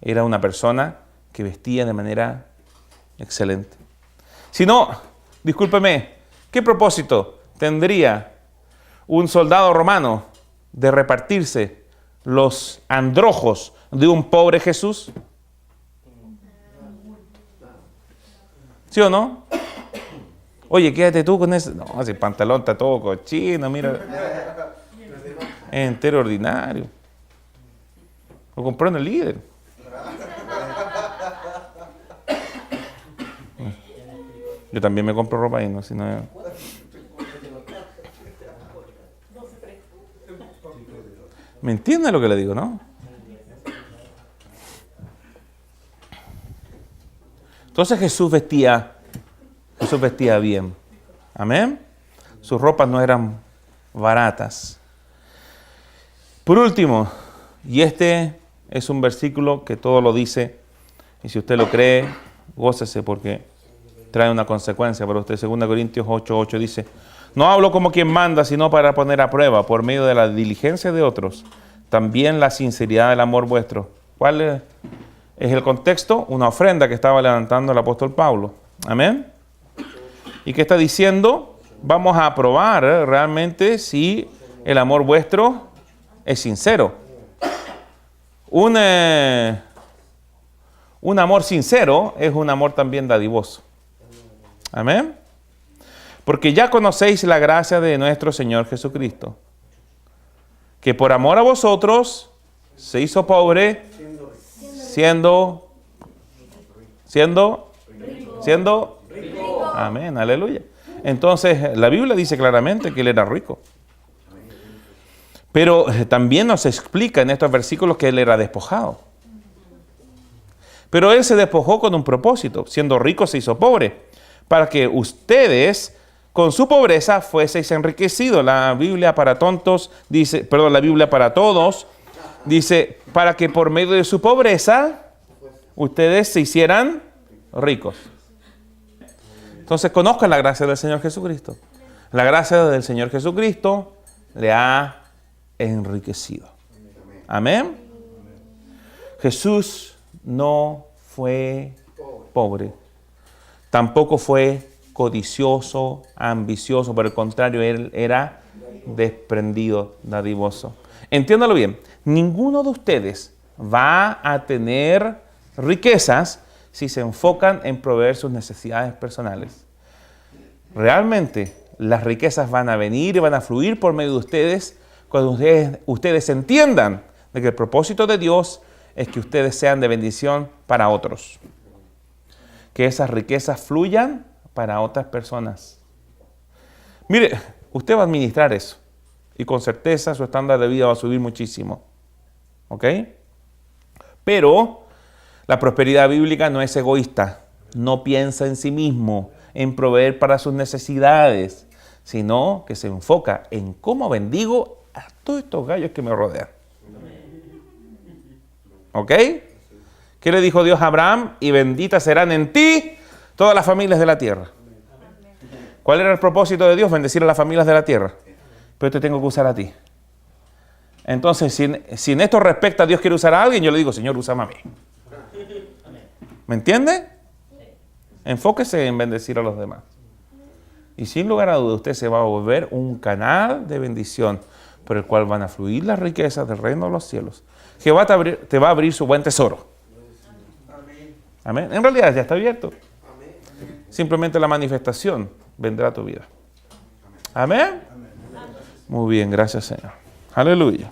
Era una persona que vestía de manera excelente. Si no, discúlpeme, ¿qué propósito tendría un soldado romano de repartirse los andrajos de un pobre Jesús? ¿Sí o no? Oye, quédate tú con ese. No, ese pantalón está todo cochino, mira. Es entero ordinario. Lo compró en el líder. Yo también me compro ropa ahí, ¿no? Si no... ¿Me entiende lo que le digo, no? Entonces Jesús vestía bien. Amén. Sus ropas no eran baratas. Por último, y este es un versículo que todo lo dice, y si usted lo cree, gócese porque trae una consecuencia para usted. 2 Corintios 8:8 dice: no hablo como quien manda, sino para poner a prueba, por medio de la diligencia de otros, también la sinceridad del amor vuestro. ¿Cuál es el contexto? Una ofrenda que estaba levantando el apóstol Pablo. Amén. ¿Y qué está diciendo? Vamos a probar realmente si el amor vuestro es sincero. Un amor sincero es un amor también dadivoso. Amén. Porque ya conocéis la gracia de nuestro Señor Jesucristo, que por amor a vosotros se hizo pobre, siendo rico. Amén, aleluya. Entonces, la Biblia dice claramente que él era rico. Pero también nos explica en estos versículos que él era despojado. Pero él se despojó con un propósito. Siendo rico se hizo pobre, para que ustedes con su pobreza fueseis enriquecidos. La Biblia para tontos dice, la Biblia para todos dice, para que por medio de su pobreza ustedes se hicieran ricos. Entonces conozcan la gracia del Señor Jesucristo. La gracia del Señor Jesucristo le ha enriquecido. Amén. Jesús no fue pobre. Tampoco fue codicioso, ambicioso. Por el contrario, él era desprendido, dadivoso. Entiéndalo bien. Ninguno de ustedes va a tener riquezas si se enfocan en proveer sus necesidades personales. Realmente, las riquezas van a venir y van a fluir por medio de ustedes cuando ustedes entiendan de que el propósito de Dios es que ustedes sean de bendición para otros. Que esas riquezas fluyan para otras personas. Mire, usted va a administrar eso y con certeza su estándar de vida va a subir muchísimo. ¿Ok? Pero la prosperidad bíblica no es egoísta. No piensa en sí mismo, en proveer para sus necesidades, sino que se enfoca en cómo bendigo a todos estos gallos que me rodean. ¿Ok? ¿Qué le dijo Dios a Abraham? Y benditas serán en ti todas las familias de la tierra. ¿Cuál era el propósito de Dios? Bendecir a las familias de la tierra. Pero te tengo que usar a ti. Entonces, si en esto respecta a Dios quiere usar a alguien, yo le digo, Señor, úsame a mí. ¿Me entiende? Enfóquese en bendecir a los demás. Y sin lugar a duda, usted se va a volver un canal de bendición por el cual van a fluir las riquezas del reino de los cielos. Jehová te va a abrir su buen tesoro. Amén. En realidad ya está abierto. Simplemente la manifestación vendrá a tu vida. Amén. Muy bien, gracias Señor. Aleluya.